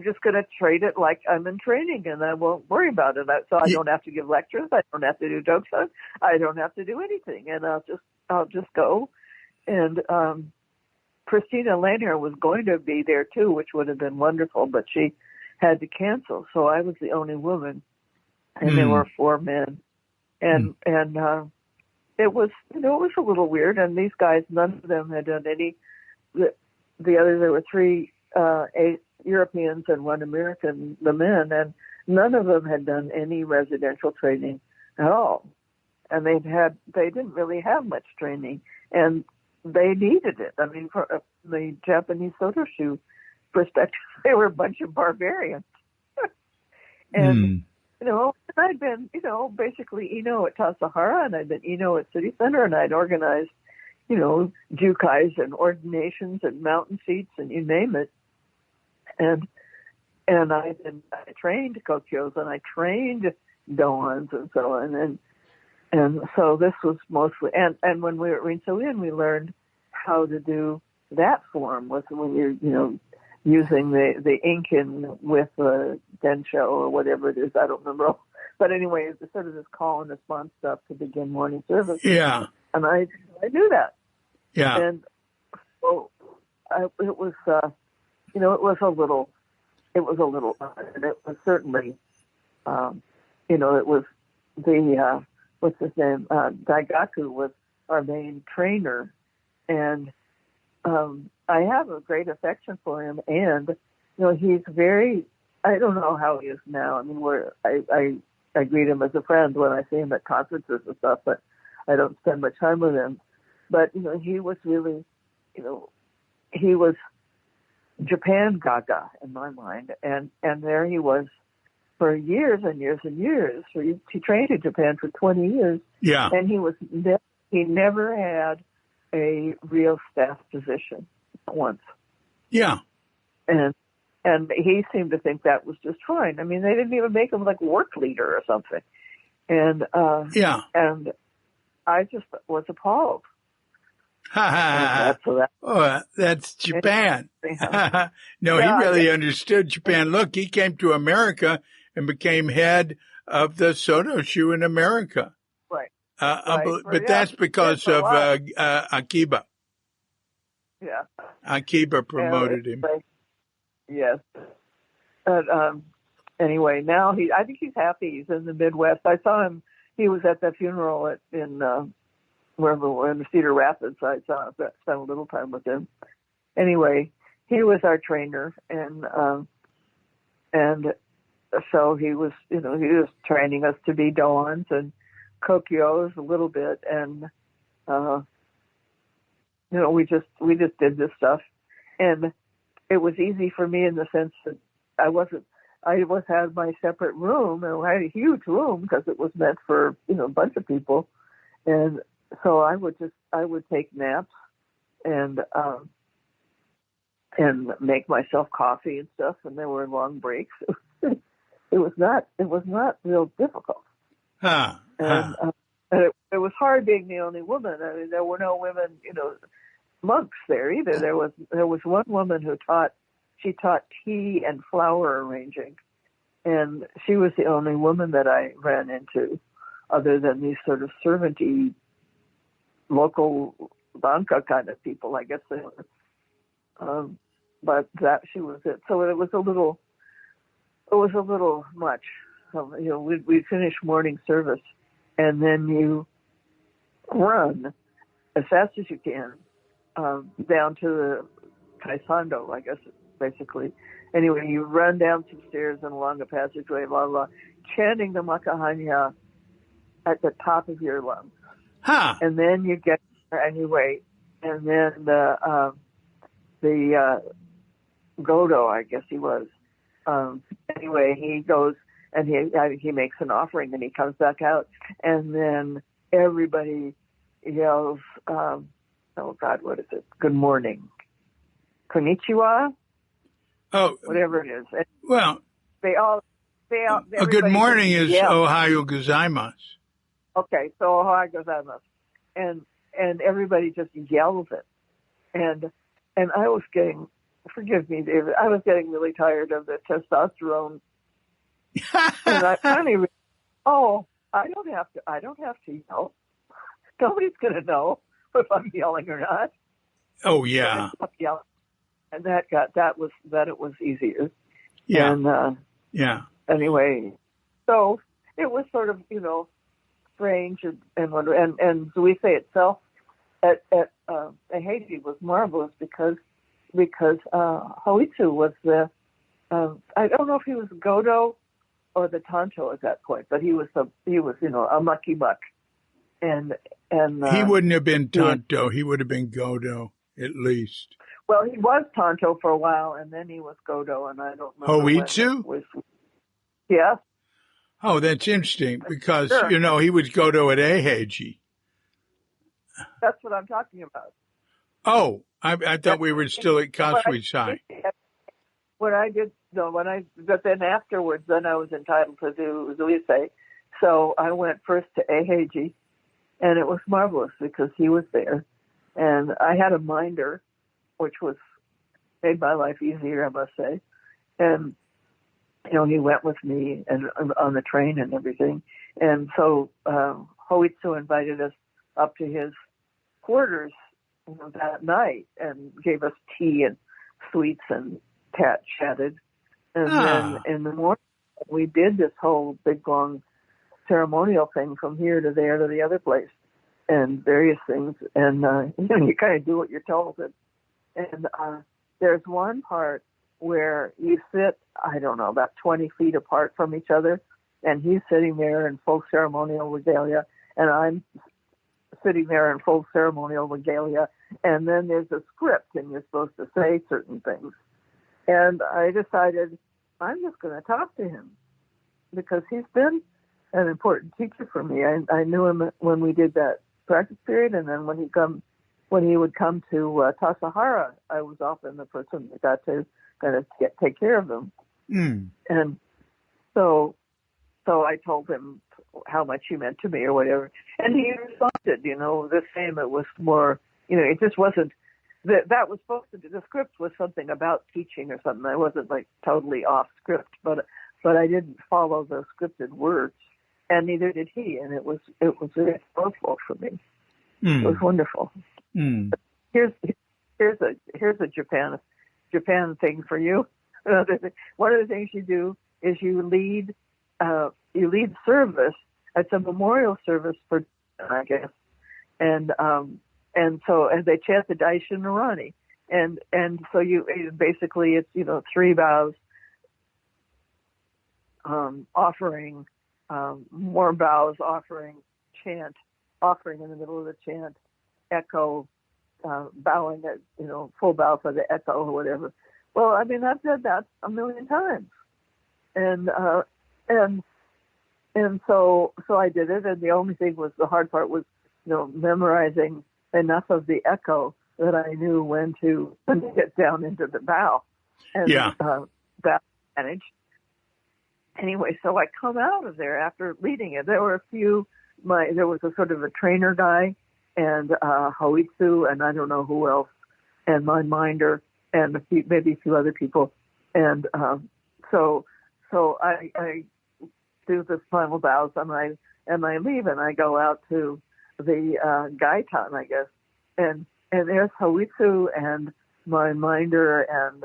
Speaker 2: just going to treat it like I'm in training, and I won't worry about it. So I don't have to give lectures. I don't have to do jokes. I don't have to do anything, and I'll just go. And Christina Lanier was going to be there too, which would have been wonderful, but she had to cancel. So I was the only woman, and there were 4 men, and it was it was a little weird. And these guys, none of them had done any. There were 3 Europeans and 1 American, the men, and none of them had done any residential training at all. And they didn't really have much training, and they needed it. I mean, from the Japanese Sotoshu perspective, they were a bunch of barbarians. And, I'd been, basically Eno at Tassajara, and I'd been Eno at City Center, and I'd organized, jukais and ordinations and mountain seats and you name it. And I trained kokyos, and I trained doans and so on. And so this was mostly, and when we were at Rinso-In, we learned how to do that form when you're, using the inkin with the densho or whatever it is. I don't remember. But anyway, it's sort of this call and response stuff to begin morning service.
Speaker 1: Yeah.
Speaker 2: And I knew that.
Speaker 1: Yeah.
Speaker 2: And so it was, it was a little, and it was certainly, it was the, what's his name? Daigaku was our main trainer, and I have a great affection for him. And he's very. I don't know how he is now. I mean, I greet him as a friend when I see him at conferences and stuff, but I don't spend much time with him. But he was really, he was Japan Gaga in my mind, and there he was for years and years and years. He trained in Japan for 20 years.
Speaker 1: Yeah.
Speaker 2: And he never had a real staff position once.
Speaker 1: Yeah.
Speaker 2: And he seemed to think that was just fine. I mean, they didn't even make him like work leader or something. And and I just was appalled.
Speaker 1: That's Japan. No, he really understood Japan. Look, he came to America and became head of the Sotoshu in America.
Speaker 2: Right.
Speaker 1: But that's because of Akiba.
Speaker 2: Yeah.
Speaker 1: Akiba promoted him.
Speaker 2: Yes. But anyway, now I think he's happy. He's in the Midwest. I saw him. He was at the funeral in wherever we're in Cedar Rapids. I spent a little time with him. Anyway, he was our trainer, and so he was, he was training us to be doans and kokyos a little bit, and we just did this stuff, and it was easy for me in the sense that I had my separate room, and I had a huge room because it was meant for a bunch of people, and so I would take naps and make myself coffee and stuff, and there were long breaks. It was not real difficult. And it was hard being the only woman. I mean, there were no women, monks there either. There was one woman who taught tea and flower arranging, and she was the only woman that I ran into, other than these sort of servant-y local banca kind of people, I guess they were. But that she was it. So it was a little much. We finished morning service, and then you run as fast as you can down to the Taisando, I guess, basically. Anyway, you run down some stairs and along a passageway, blah, blah, chanting the Makahanya at the top of your lungs.
Speaker 1: Huh.
Speaker 2: And then you get there and you wait. And then the Godo, I guess he was. Anyway, he goes and he makes an offering and he comes back out. And then everybody yells, oh God, what is it? Good morning. Konnichiwa?
Speaker 1: Oh.
Speaker 2: Whatever it is. And
Speaker 1: well.
Speaker 2: A
Speaker 1: good morning is Ohayo gozaimasu.
Speaker 2: Okay, so Ohayo gozaimasu. And everybody just yells it. And I was getting, forgive me, David, I was getting really tired of the testosterone. And I finally, I don't have to yell. Nobody's going to know if I'm yelling or not.
Speaker 1: Oh yeah.
Speaker 2: So yelling. And it was easier.
Speaker 1: Yeah.
Speaker 2: And
Speaker 1: yeah.
Speaker 2: Anyway, so it was sort of, strange and Zuise itself at Haiti was marvelous because Hoitsu was the I don't know if he was Godo or the Tanto at that point, but he was a mucky muck, and
Speaker 1: he wouldn't have been Tanto. He would have been Godo at least.
Speaker 2: Well, he was Tanto for a while, and then he was Godo, and I don't remember
Speaker 1: Hoitsu?
Speaker 2: Yes.
Speaker 1: Oh, that's interesting because,
Speaker 2: sure.
Speaker 1: He was Godo at Eheji.
Speaker 2: That's what I'm talking about.
Speaker 1: Oh, I thought we were still at Kasui-sai.
Speaker 2: But then afterwards, then I was entitled to do Zuise. So I went first to Eheji, and it was marvelous because he was there. And I had a minder, which made my life easier, I must say. And he went with me and on the train and everything. And so Hoitsu invited us up to his quarters that night and gave us tea and sweets and chatted. And then in the morning, we did this whole big, long ceremonial thing from here to there to the other place and various things. And, you kind of do what you're told. And there's one part where you sit, I don't know, about 20 feet apart from each other, and he's sitting there in full ceremonial regalia, and I'm sitting there in full ceremonial regalia, and then there's a script, and you're supposed to say certain things. And I decided I'm just going to talk to him because he's been an important teacher for me. I knew him when we did that practice period, and then when he would come to Tassajara, I was often the person that got to kind of take care of them.
Speaker 1: Mm.
Speaker 2: And so I told him how much he meant to me or whatever. And he responded, the same. It was more, it just wasn't, that was supposed to be, the script was something about teaching or something. I wasn't like totally off script, but I didn't follow the scripted words, and neither did he. And it was very powerful for me.
Speaker 1: Mm.
Speaker 2: It was wonderful.
Speaker 1: Mm.
Speaker 2: Here's a Japan thing for you. One of the things you do is you lead service. It's a memorial service for, I guess, and so they chant the Daishin Narani, and so basically it's 3 bows, offering, more bows, offering, chant, offering in the middle of the chant, echo, bowing at, full bow for the echo or whatever. Well, I mean, I've said that a million times. And so I did it. And the only thing the hard part was, memorizing enough of the echo that I knew when to get down into the bow. And that managed. Anyway, so I come out of there after leading it. There were there was a sort of a trainer guy, and Hoitsu, and I don't know who else, and my minder, and maybe a few other people. And so I do the final bows, and I leave, and I go out to Gaitan, I guess, and there's Hawitsu and my minder and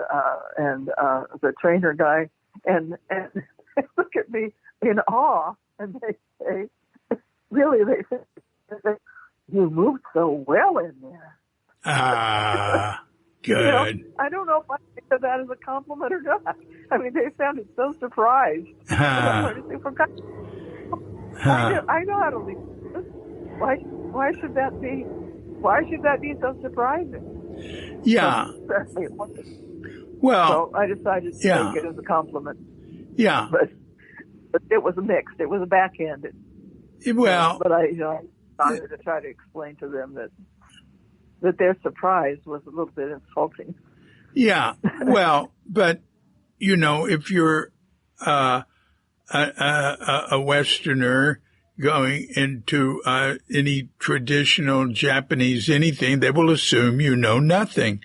Speaker 2: the trainer guy, and they look at me in awe, and they say, really, they say, you moved so well in there.
Speaker 1: Good.
Speaker 2: You know, I don't know if I think of that as a compliment or not. I mean, they sounded so surprised. I know how to lead. Why should that be? Why should that be so surprising?
Speaker 1: Yeah. Well,
Speaker 2: so I decided to take it as a compliment.
Speaker 1: Yeah.
Speaker 2: But it was mixed. It was a backhanded.
Speaker 1: Well,
Speaker 2: but I started to try to explain to them that their surprise was a little bit insulting.
Speaker 1: Yeah. Well, but if you're a Westerner going into any traditional Japanese anything, they will assume you know nothing.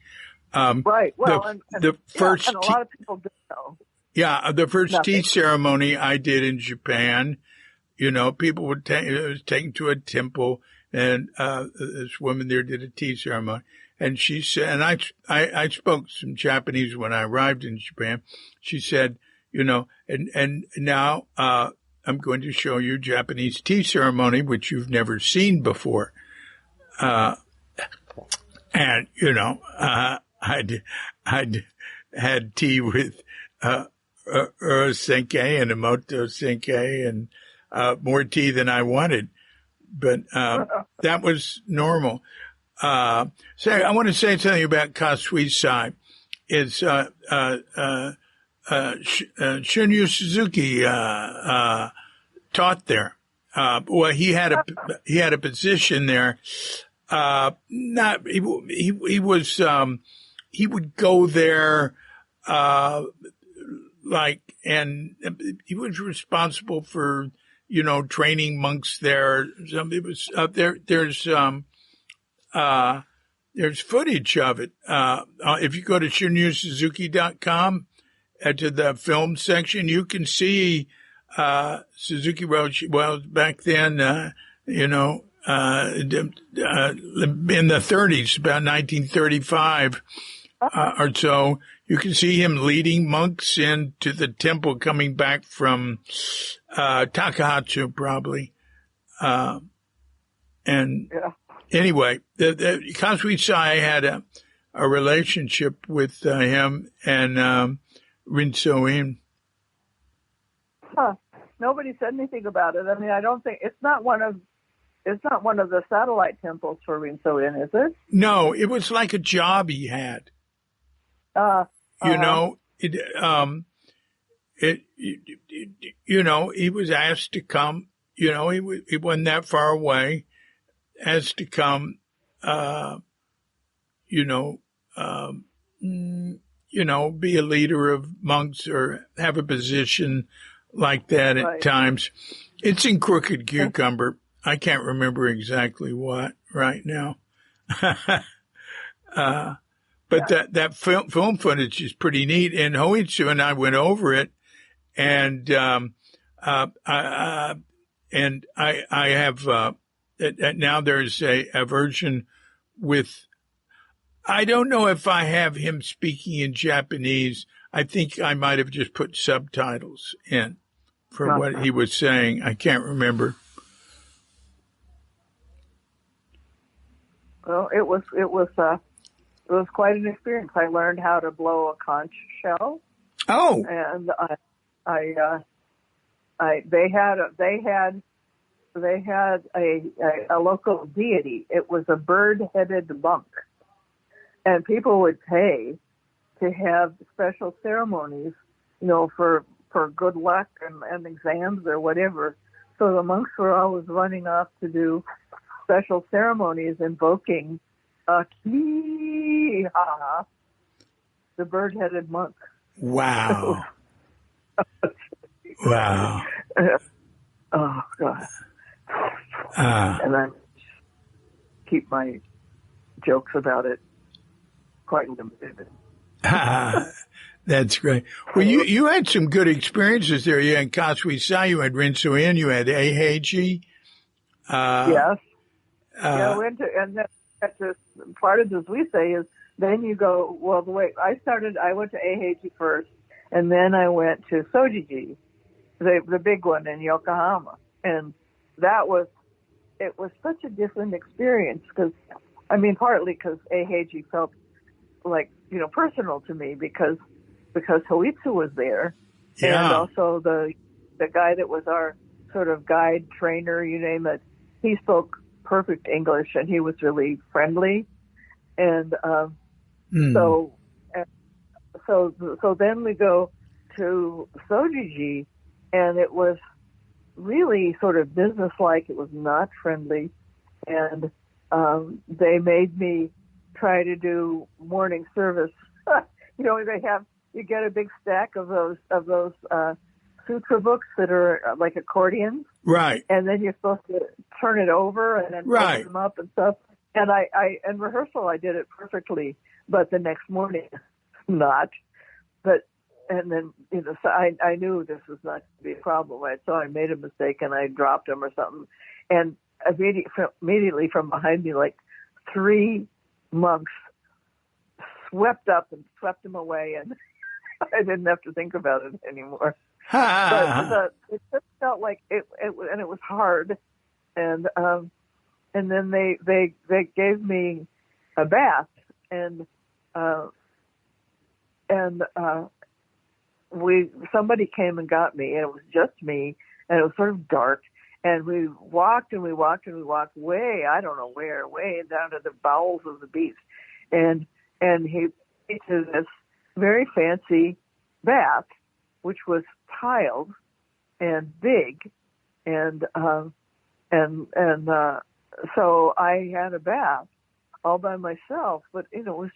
Speaker 2: Right. Well,
Speaker 1: and a lot
Speaker 2: of people do know.
Speaker 1: Yeah, the first
Speaker 2: nothing.
Speaker 1: tea ceremony I did in Japan, people would it was taken to a temple, and this woman there did a tea ceremony, and she said, and I spoke some Japanese when I arrived in Japan. She said, and now I'm going to show you Japanese tea ceremony, which you've never seen before. And, I'd had tea with, Senke and Emoto Senke and, more tea than I wanted. But, that was normal. I want to say something about Kasuisai. It's, Shunryu Suzuki, taught there. Well, he had a position there. He would go there, and he was responsible for, training monks there. It was there's footage of it. If you go to shunryusuzuki.com, to the film section, you can see, Suzuki wrote, well, back then, in the 30s, about 1935 or so, you can see him leading monks into the temple coming back from Takahatsu, probably. Anyway, the Kasuisai had a relationship with him and Rinsoin.
Speaker 2: Huh. Nobody said anything about it. I mean, I don't think it's not one of the satellite temples for Rinsoin, is it?
Speaker 1: No, it was like a job he had. He was asked to come. He wasn't that far away. Asked to come. Be a leader of monks or have a position like that at times. It's in Crooked Cucumber. I can't remember exactly what right now. But that film footage is pretty neat. And Hoitsu and I went over it, and I have now there's a version with. I don't know if I have him speaking in Japanese. I think I might have just put subtitles in for what he was saying. I can't remember.
Speaker 2: Well, it was quite an experience. I learned how to blow a conch shell.
Speaker 1: Oh.
Speaker 2: And they had a local deity. It was a bird-headed monk. And people would pay to have special ceremonies, for good luck and exams or whatever. So the monks were always running off to do special ceremonies invoking Kiha, the bird-headed monk.
Speaker 1: Wow. Wow.
Speaker 2: Oh, God. And I keep my jokes about it quite limited.
Speaker 1: That's great. Well, you had some good experiences there. You had Kasuisai, you had Rinsoin, you had Eiheiji.
Speaker 2: Yes. Yeah, went to, and then part of this we say is then you go, well, the way I went to Eheji first, and then I went to Sojiji, the big one in Yokohama. And it was such a different experience because, partly because Eheji felt like, personal to me because Hoitsu was there.
Speaker 1: Yeah.
Speaker 2: And also the guy that was our sort of guide trainer, you name it, he spoke perfect English and he was really friendly. And so then we go to Sojiji, and it was really sort of businesslike. It was not friendly, and they made me try to do morning service. You get a big stack of those sutra books that are like accordions,
Speaker 1: right?
Speaker 2: And then you're supposed to turn it over and then open them up and stuff. And I in rehearsal I did it perfectly, but the next morning not. And then so I knew this was not going to be a problem. So I made a mistake and I dropped them or something. And immediately from behind me, like 3 monks swept up and swept them away, and I didn't have to think about it anymore. But it just felt like it and it was hard. And then they gave me a bath, and somebody came and got me, and it was just me, and it was sort of dark, and we walked way, I don't know where, way down to the bowels of the beast, and he to this very fancy bath, which was tiled and big, and so I had a bath all by myself, but it was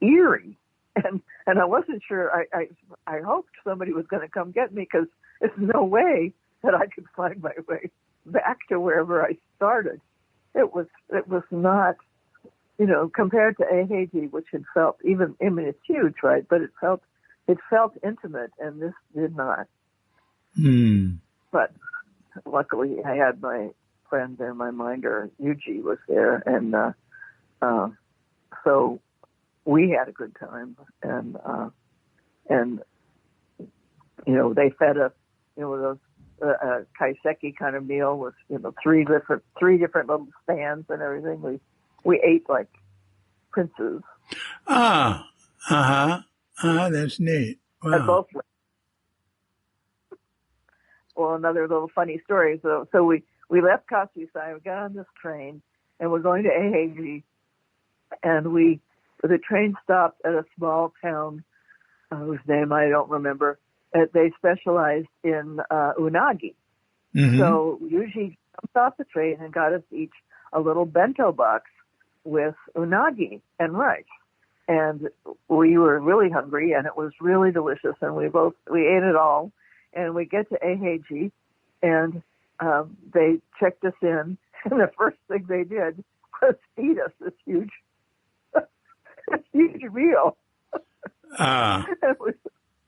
Speaker 2: eerie. And I wasn't sure. I hoped somebody was going to come get me because there's no way that I could find my way back to wherever I started. It was not, compared to Eheji, which had felt it's huge, right? But it felt intimate, and this did not. But luckily, I had my friend there, my minder Yuji was there, and so we had a good time, and they fed us, those kaiseki kind of meal with three different little stands and everything. We ate like princes.
Speaker 1: That's neat. Wow.
Speaker 2: At both. Well, another little funny story. So we left Kasusai, we got on this train, and we're going to Eheji, and the train stopped at a small town whose name I don't remember. They specialized in unagi. Mm-hmm. So Yuji jumped off the train and got us each a little bento box with unagi and rice. And we were really hungry, and it was really delicious, and we ate it all. And we get to Eheji, and they checked us in, and the first thing they did was feed us this huge meal.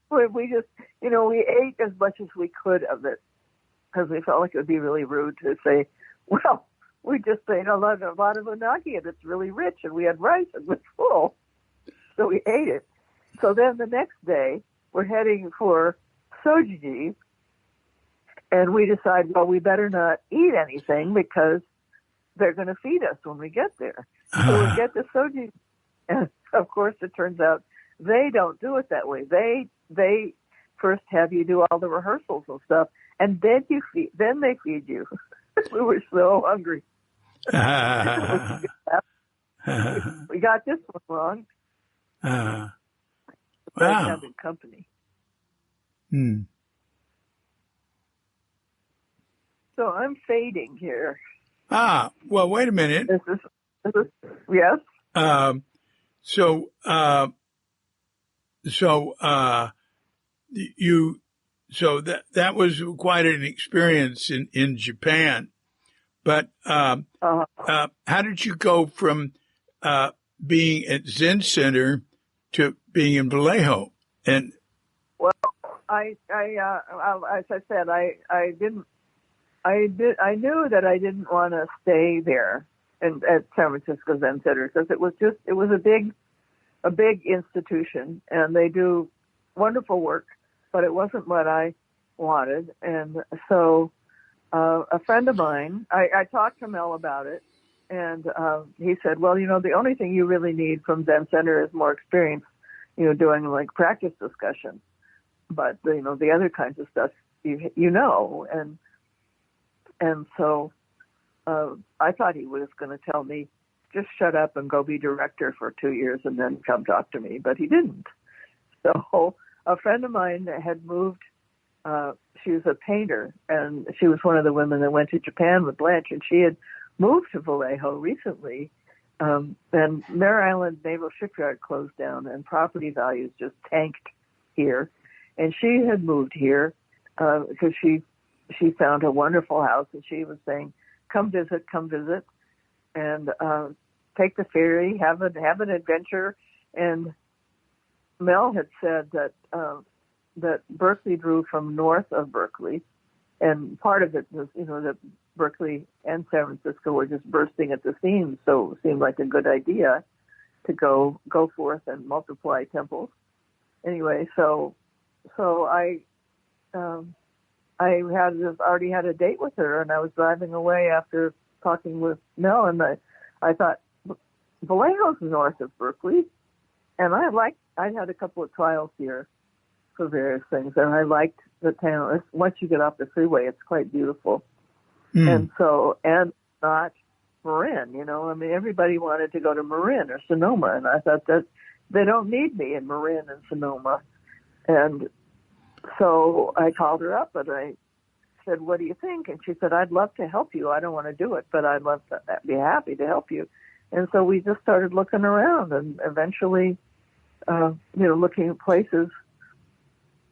Speaker 2: We just, we ate as much as we could of it because we felt like it would be really rude to say, well, we just ate a lot of unagi and it's really rich, and we had rice and we're full. So we ate it. So then the next day we're heading for Sojiji, and we decide, well, we better not eat anything because they're going to feed us when we get there. So we get to Sojiji, and of course it turns out they don't do it that way. They first have you do all the rehearsals and stuff, and then they feed you. We were so hungry. We got this one wrong.
Speaker 1: Wow.
Speaker 2: Having company. So I'm fading here.
Speaker 1: Well, wait a minute.
Speaker 2: This is yes.
Speaker 1: So that was quite an experience in Japan. But how did you go from being at Zen Center to being in Vallejo? And
Speaker 2: well, I as I said, I didn't. I knew that I didn't want to stay there and at San Francisco Zen Center because it was a big institution, and they do wonderful work, but it wasn't what I wanted. And so a friend of mine, I talked to Mel about it, and he said, well, the only thing you really need from Zen Center is more experience, doing like practice discussion. But, the other kinds of stuff, and so I thought he was going to tell me, just shut up and go be director for 2 years and then come talk to me, but he didn't. So a friend of mine had moved, she was a painter, and she was one of the women that went to Japan with Blanche, and she had moved to Vallejo recently, and Mare Island Naval Shipyard closed down, and property values just tanked here. And she had moved here because she found a wonderful house, and she was saying, come visit, and take the ferry, have an adventure. And Mel had said that Berkeley drew from north of Berkeley, and part of it was, that Berkeley and San Francisco were just bursting at the seams, so it seemed like a good idea to go forth and multiply temples. Anyway, so I already had a date with her, and I was driving away after talking with Mel, and I thought, Vallejo's north of Berkeley, and I had a couple of trials here for various things, and I liked the town. Once you get off the freeway, it's quite beautiful. And not Marin, everybody wanted to go to Marin or Sonoma, and I thought that they don't need me in Marin and Sonoma. And so I called her up and I said, what do you think? And she said, I'd love to help you. I don't want to do it, but I'd love to be happy to help you. And so we just started looking around and eventually, looking at places.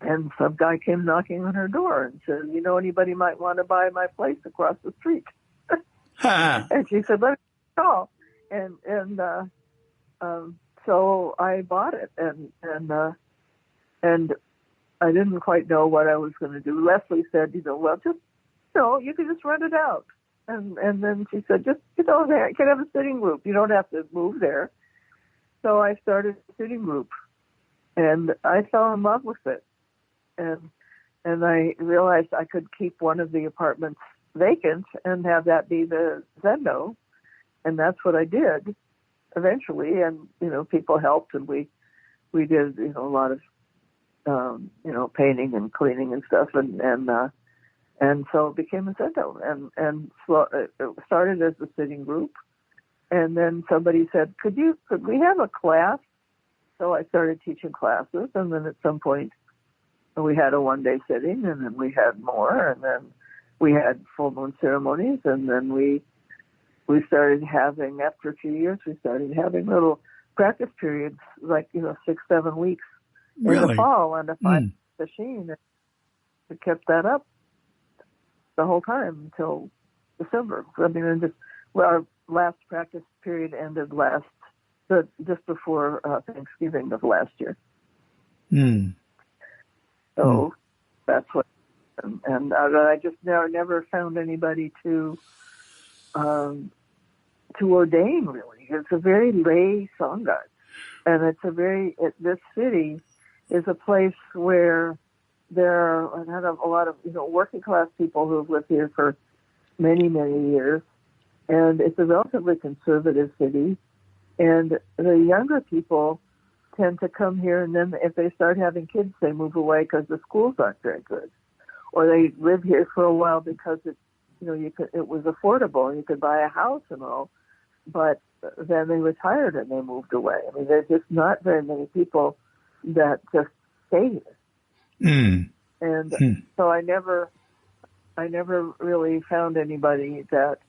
Speaker 2: And some guy came knocking on her door and said, anybody might want to buy my place across the street. And she said, let me call. And so I bought it, and I didn't quite know what I was going to do. Leslie said, you can just rent it out. And then she said, you can have a sitting group. You don't have to move there. So I started a sitting group, and I fell in love with it. And I realized I could keep one of the apartments vacant and have that be the Zendo. And that's what I did eventually. And, people helped, and we did, a lot of, painting and cleaning and stuff. And so it became a Zendo, and it started as a sitting group. And then somebody said, could we have a class? So I started teaching classes. And then at some point we had a one-day sitting, and then we had more, and then we had full moon ceremonies. And then we started having, after a few years, we started having little practice periods, like, 6-7 weeks in the fall on the 5 machine. And we kept that up the whole time until December. Our last practice period ended just before Thanksgiving of last year. So that's what, and I just never found anybody to ordain, really. It's a very lay sangha, and this city is a place where there are a lot of working class people who have lived here for many, many years, and it's a relatively conservative city, and the younger people tend to come here, and then if they start having kids, they move away because the schools aren't very good, or they live here for a while because it was affordable and you could buy a house and all, but then they retired and they moved away. I mean, there's just not very many people that just stay here. And so I never really found anybody that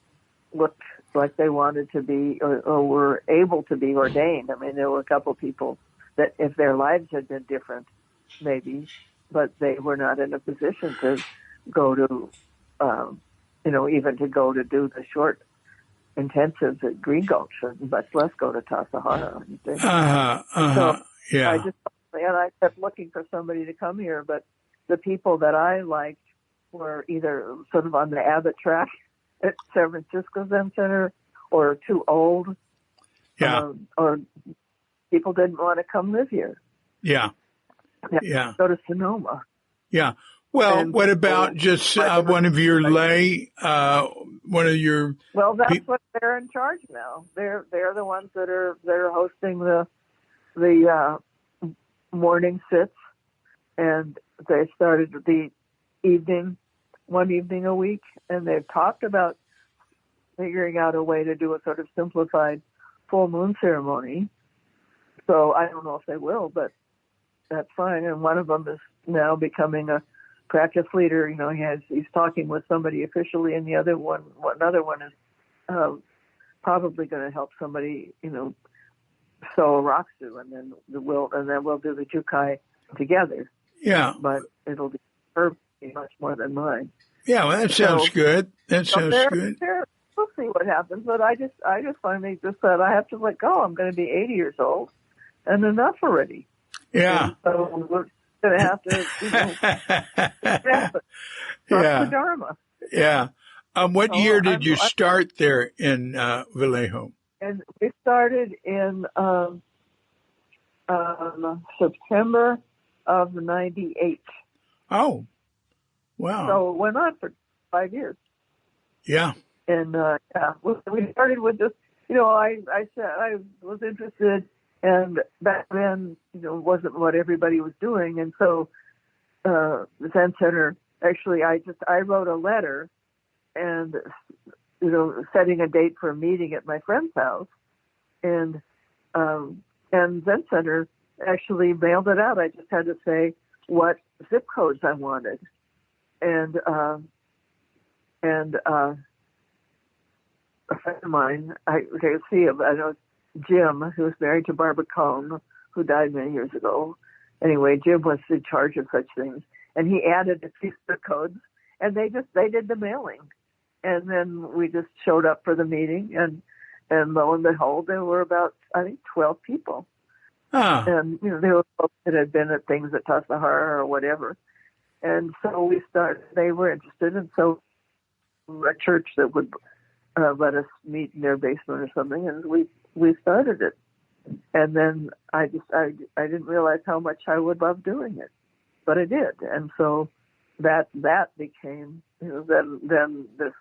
Speaker 2: looked like they wanted to be or were able to be ordained. I mean, there were a couple people that if their lives had been different, maybe, but they were not in a position to go to, even to go to do the short intensives at Green Gulch, much less go to Tassajara or anything. So I kept looking for somebody to come here, but the people that I liked were either sort of on the Abbott track at San Francisco Zen Center or too old.
Speaker 1: Yeah.
Speaker 2: Or people didn't want to come live here.
Speaker 1: Yeah. Yeah.
Speaker 2: Go to Sonoma.
Speaker 1: Yeah. Well,
Speaker 2: And
Speaker 1: what about just one of your one of your?
Speaker 2: Well, that's what they're in charge now. They're the ones that are hosting the morning sits, and they started the one evening a week, and they've talked about figuring out a way to do a sort of simplified full moon ceremony. So I don't know if they will, but that's fine. And one of them is now becoming a practice leader. You know, he's talking with somebody officially, and another one is probably going to help somebody, you know, sew a rakusu, and then we'll do the jukai together.
Speaker 1: Yeah,
Speaker 2: but it'll be her much more than mine.
Speaker 1: Yeah, well, that sounds good. That sounds good.
Speaker 2: We'll see what happens, but I just finally just said I have to let go. I'm going to be 80 years old, and enough already.
Speaker 1: Yeah.
Speaker 2: And so we're going to have to, you know, the Dharma.
Speaker 1: Yeah. What year did you start there in Vallejo?
Speaker 2: And we started in September of '98.
Speaker 1: Oh, wow!
Speaker 2: So it went on for 5 years.
Speaker 1: Yeah.
Speaker 2: And we started with this. You know, I said I was interested, and back then, you know, it wasn't what everybody was doing, and so the Zen Center. Actually, I wrote a letter, and you know, setting a date for a meeting at my friend's house, and Zen Center actually mailed it out. I just had to say what zip codes I wanted, and a friend of mine, I can see him. I know Jim, who was married to Barbara Cohn, who died many years ago. Anyway, Jim was in charge of such things, and he added a few zip codes, and they did the mailing, and then we just showed up for the meeting, and lo and behold, there were about, I think, 12 people. And, you know, they were folks that had been at things at Tassajara or whatever. And so we started, they were interested, and so a church that would let us meet in their basement or something, and we started it. And then I didn't realize how much I would love doing it, but I did. And so that became, you know, then this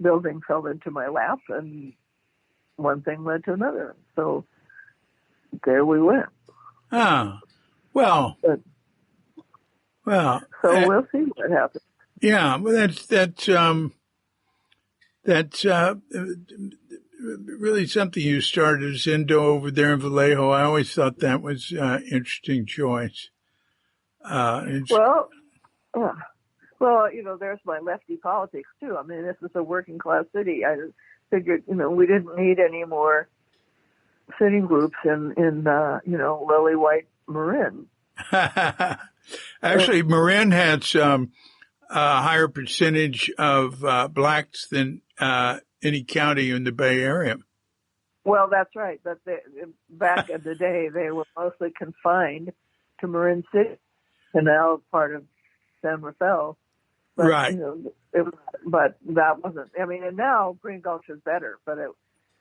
Speaker 2: building fell into my lap, and one thing led to another. So there we went.
Speaker 1: Well. So
Speaker 2: we'll see what happens.
Speaker 1: Yeah, well, that's really something you started as Indo over there in Vallejo. I always thought that was an interesting choice.
Speaker 2: Well, you know, there's my lefty politics too. I mean, this is a working class city. I figured, you know, we didn't need any more sitting groups in you know, lily white Marin.
Speaker 1: Actually, Marin had some higher percentage of blacks than any county in the Bay Area.
Speaker 2: Well, that's right. But back in the day, they were mostly confined to Marin City, and now part of San Rafael. But,
Speaker 1: right.
Speaker 2: You know, but that wasn't. I mean, and now Green Gulch is better. But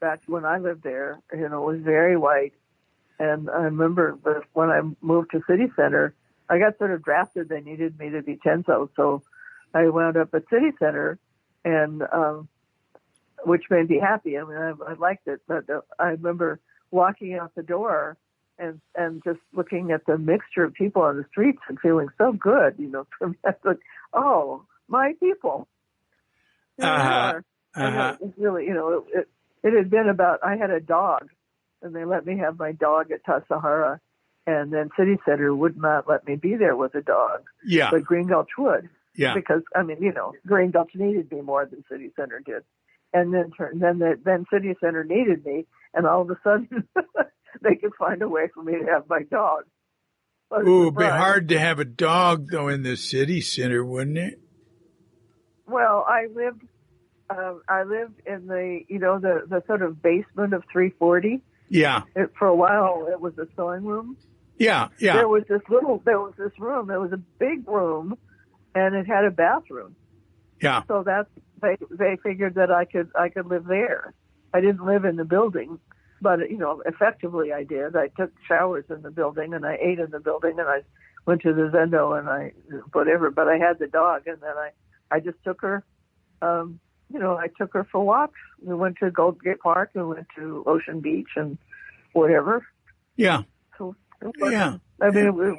Speaker 2: back when I lived there, you know, it was very white. And I remember when I moved to City Center, I got sort of drafted. They needed me to be Tenso, so I wound up at City Center, and which made me happy. I mean, I liked it, but I remember walking out the door and just looking at the mixture of people on the streets and feeling so good, you know, from that, like, oh, my people. Here they are. It was really, you know, it had been about, I had a dog, and they let me have my dog at Tassajara, and then City Center would not let me be there with a dog.
Speaker 1: Yeah.
Speaker 2: But Green Gulch would.
Speaker 1: Yeah.
Speaker 2: Because, I mean, you know, Green Gulch needed me more than City Center did. And then City Center needed me, and all of a sudden they could find a way for me to have my dog.
Speaker 1: Ooh, it'd be hard to have a dog, though, in the City Center, wouldn't it?
Speaker 2: Well, I lived in the, you know, the sort of basement of 340.
Speaker 1: Yeah.
Speaker 2: For a while, it was a sewing room.
Speaker 1: Yeah, yeah.
Speaker 2: There was this room. There was a big room and it had a bathroom.
Speaker 1: Yeah.
Speaker 2: So they figured that I could live there. I didn't live in the building, but effectively I did. I took showers in the building, and I ate in the building, and I went to the Zendo and whatever. But I had the dog, and then I just took her. I took her for walks. We went to Gold Gate Park. We went to Ocean Beach and whatever.
Speaker 1: Yeah.
Speaker 2: So
Speaker 1: yeah.
Speaker 2: I mean,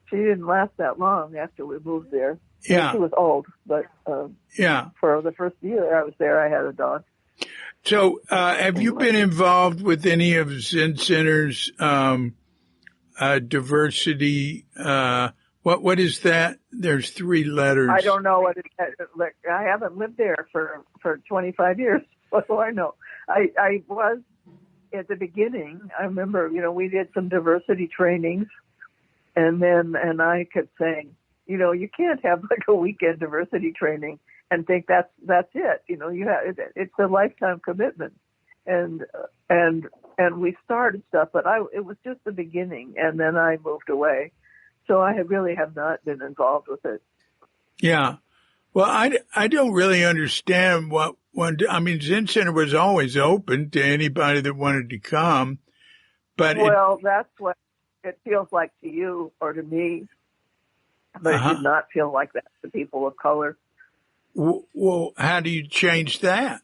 Speaker 2: she didn't last that long after we moved there.
Speaker 1: Yeah.
Speaker 2: She was old, but for the first year I was there, I had a dog.
Speaker 1: So, have you been involved with any of Zen Center's diversity? What is that? There's 3 letters.
Speaker 2: I don't know what it is. Like, I haven't lived there for 25 years. What do I know? I was at the beginning. I remember, we did some diversity trainings, and I kept saying, you can't have like a weekend diversity training and think that's it. It's a lifetime commitment, and we started stuff, but it was just the beginning, and then I moved away, so I really have not been involved with it. Yeah.
Speaker 1: Well, I don't really understand Zen Center was always open to anybody that wanted to come, but
Speaker 2: that's what it feels like to you or to me, but it did not feel like that to people of color.
Speaker 1: Well, how do you change that?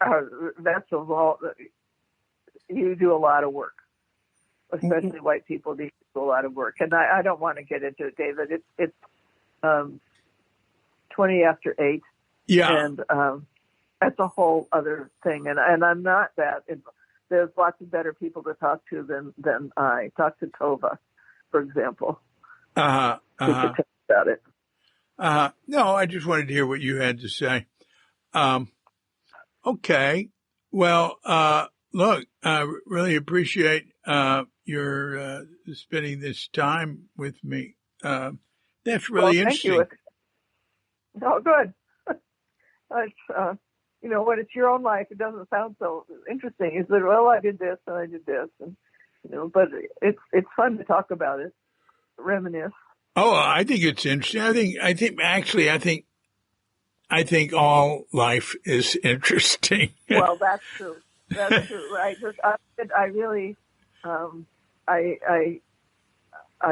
Speaker 2: That's a lot. You do a lot of work, especially white people do a lot of work. And I don't want to get into it, David. It's 20 after 8.
Speaker 1: Yeah.
Speaker 2: And that's a whole other thing. And I'm not that. There's lots of better people to talk to than I. Talk to Tova, for example. About it.
Speaker 1: No, I just wanted to hear what you had to say. Okay. Well, look, I really appreciate your spending this time with me. That's really interesting.
Speaker 2: Thank you. Oh, good. When it's your own life, it doesn't sound so interesting. It's like, well, I did this and I did this, and but it's fun to talk about it, reminisce.
Speaker 1: Oh, I think it's interesting. I think all life is interesting.
Speaker 2: Well, that's true. That's true. I really, I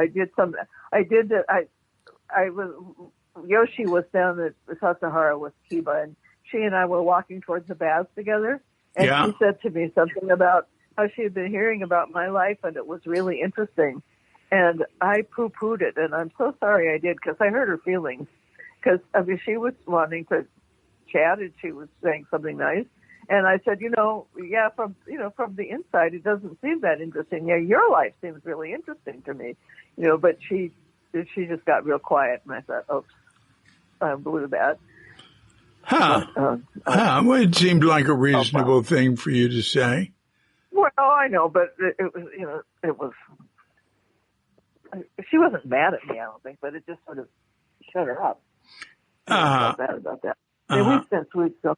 Speaker 2: did some. I did that. I was. Yoshi was down at Tassajara with Kiba, and she and I were walking towards the baths together. And she said to me something about how she had been hearing about my life, and it was really interesting. And I poo-pooed it, and I'm so sorry I did, because I hurt her feelings. Because she was wanting to chat, and she was saying something nice. And I said, from the inside, it doesn't seem that interesting. Yeah, your life seems really interesting to me, But she just got real quiet, and I thought, oops, I blew that.
Speaker 1: Well, it seemed like a reasonable thing for you to say.
Speaker 2: Well, I know, but it was, it was. She wasn't mad at me, I don't think, but it just sort of shut her up. I felt bad about that. We've spent weeks, so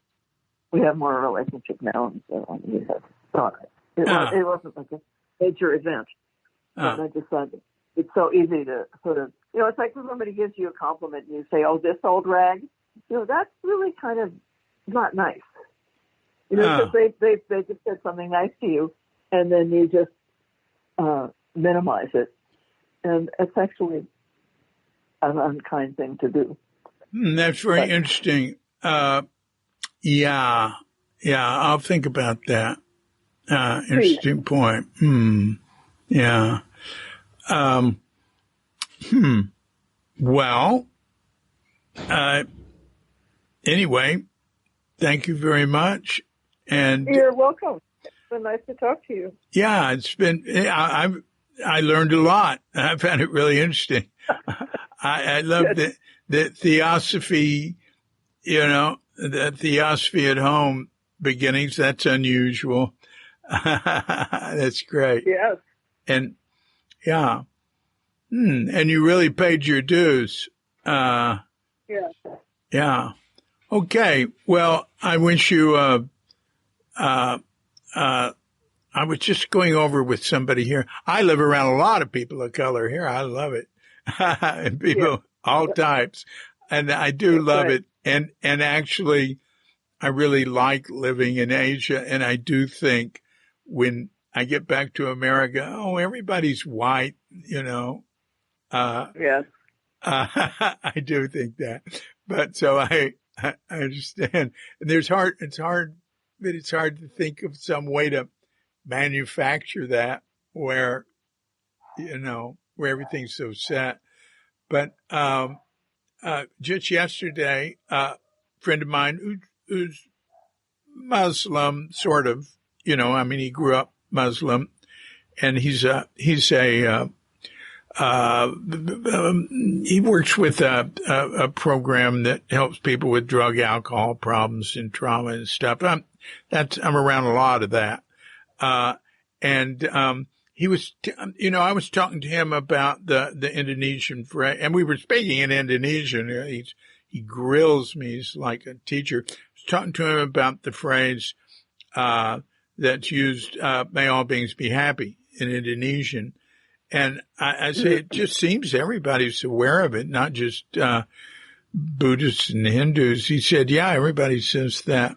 Speaker 2: we have more of a relationship now, and so we have thought it wasn't like a major event. But I decided it's so easy to sort of, it's like when somebody gives you a compliment and you say, "Oh, this old rag," that's really kind of not nice. Because they just said something nice to you, and then you just minimize it. And it's actually an unkind thing to do.
Speaker 1: That's very interesting. Yeah, I'll think about that. Interesting point. Yeah. Well, anyway, thank you very much. And
Speaker 2: you're welcome. It's been nice to talk to you.
Speaker 1: Yeah, it's been, I learned a lot. I found it really interesting. I love the theosophy, the theosophy at home beginnings. That's unusual. That's great.
Speaker 2: Yes.
Speaker 1: And yeah. And you really paid your dues.
Speaker 2: Yeah.
Speaker 1: Yeah. Okay. Well, I wish you I was just going over with somebody here. I live around a lot of people of color here. I love it. And people, all types. And I do love it. And actually, I really like living in Asia. And I do think when I get back to America, everybody's white,
Speaker 2: Yes.
Speaker 1: I do think that. But so I understand. And it's hard to think of some way to manufacture that where everything's so set. But just yesterday, a friend of mine who's Muslim, sort of, he grew up Muslim, and he works with a program that helps people with drug, alcohol problems and trauma and stuff. I'm around a lot of that. He was, I was talking to him about the Indonesian phrase, and we were speaking in Indonesian. He grills me. He's like a teacher. I was talking to him about the phrase, that's used, may all beings be happy in Indonesian. And I say, it just seems everybody's aware of it, not just, Buddhists and Hindus. He said, yeah, everybody says that.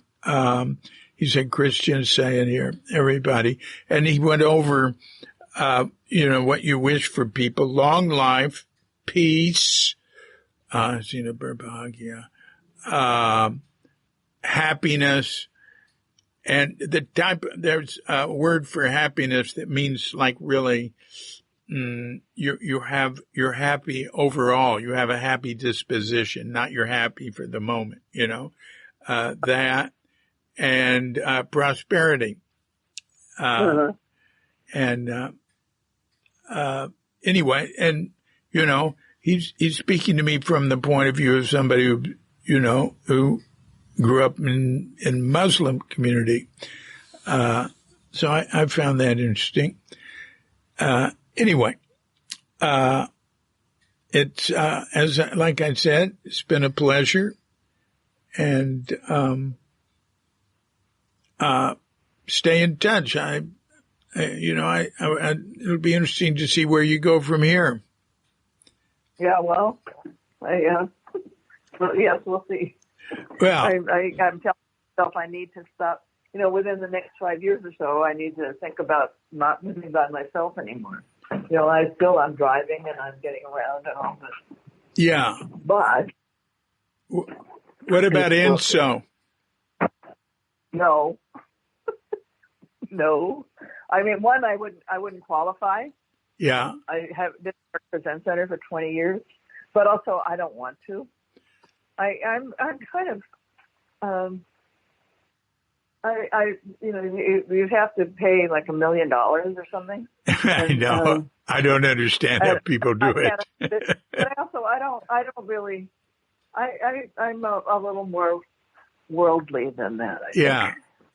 Speaker 1: He said, Christians say it here, everybody. And he went over, what you wish for people, long life, peace, happiness. And there's a word for happiness that means like really, you're happy overall. You have a happy disposition, not you're happy for the moment, that and, prosperity. Anyway, and, he's speaking to me from the point of view of somebody who grew up in Muslim community. So I found that interesting. Anyway, it's, like I said, it's been a pleasure, and, stay in touch. It'll be interesting to see where you go from here.
Speaker 2: Yeah, well, yes, we'll see.
Speaker 1: Well,
Speaker 2: I'm telling myself I need to stop. Within the next 5 years or so, I need to think about not living by myself anymore. I'm driving and I'm getting around and all this.
Speaker 1: Yeah.
Speaker 2: But
Speaker 1: what about INSO?
Speaker 2: No. No. I mean, one, I wouldn't qualify.
Speaker 1: Yeah.
Speaker 2: I have been at the Zen Center for 20 years, but also I don't want to. I'm kind of, you have to pay like $1 million or something.
Speaker 1: I know. I don't understand how people do it.
Speaker 2: But also, I don't really. I'm a little more worldly than that. I think.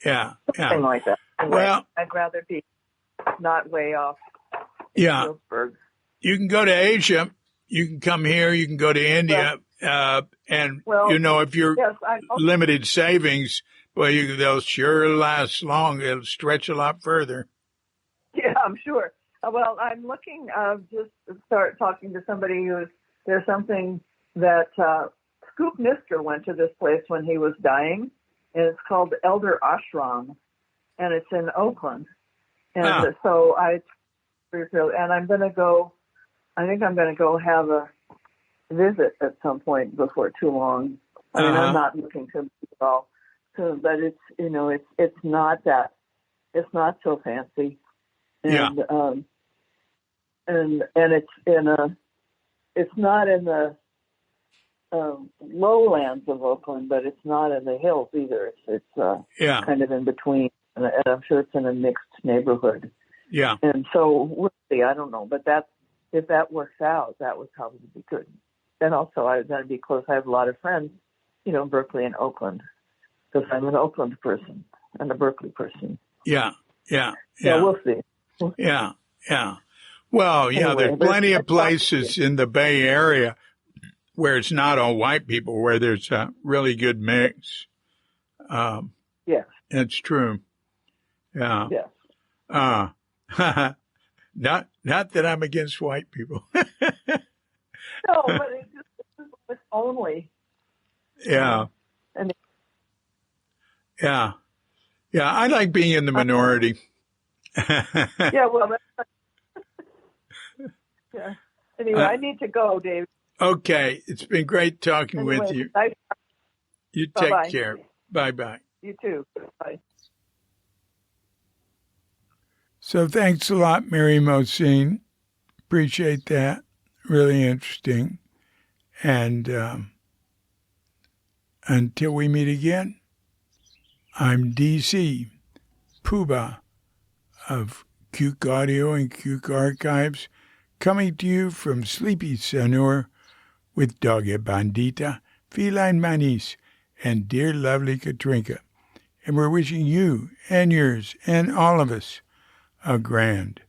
Speaker 1: Yeah.
Speaker 2: Something like that.
Speaker 1: Well,
Speaker 2: I'd rather be not way off.
Speaker 1: Yeah. You can go to Asia. You can come here. You can go to India. If you're limited savings, they'll sure last long. It'll stretch a lot further.
Speaker 2: Yeah, I'm sure. Well, I'm looking just to start talking to somebody there's something that Scoop Nisker went to this place when he was dying, and it's called Elder Ashram, and it's in Oakland. And so I'm going to go, I think I'm going to go have a visit at some point before too long. I mean, I'm not looking to move at all, but it's not it's not so fancy. And, and it's not in the lowlands of Oakland, but it's not in the hills either. It's kind of in between, and I'm sure it's in a mixed neighborhood.
Speaker 1: Yeah.
Speaker 2: And so we'll see. I don't know, but if that works out, that would probably be good. And also, I was going to be close. I have a lot of friends, in Berkeley and Oakland, because I'm an Oakland person and a Berkeley person.
Speaker 1: Yeah.
Speaker 2: So we'll see.
Speaker 1: Yeah. Well, there's plenty of places in the Bay Area where it's not all white people, where there's a really good mix.
Speaker 2: Yes.
Speaker 1: It's true. Yeah.
Speaker 2: Yes.
Speaker 1: Uh, not that I'm against white people.
Speaker 2: No, but it's only.
Speaker 1: Yeah.
Speaker 2: And
Speaker 1: Yeah. Yeah. I like being in the minority.
Speaker 2: yeah, well, yeah. Anyway, I need to go, Dave.
Speaker 1: Okay. It's been great talking with you. You take
Speaker 2: Bye-bye.
Speaker 1: care. Bye-bye.
Speaker 2: You too. Bye.
Speaker 1: So thanks a lot, Mary Mocine. Appreciate that. Really interesting. And until we meet again, I'm DC, Puba of Cuke Audio and Cuke Archives, coming to you from Sleepy Sonor with Doggy Bandita, Feline Manis, and dear lovely Katrinka. And we're wishing you and yours and all of us a grand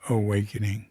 Speaker 1: awakening.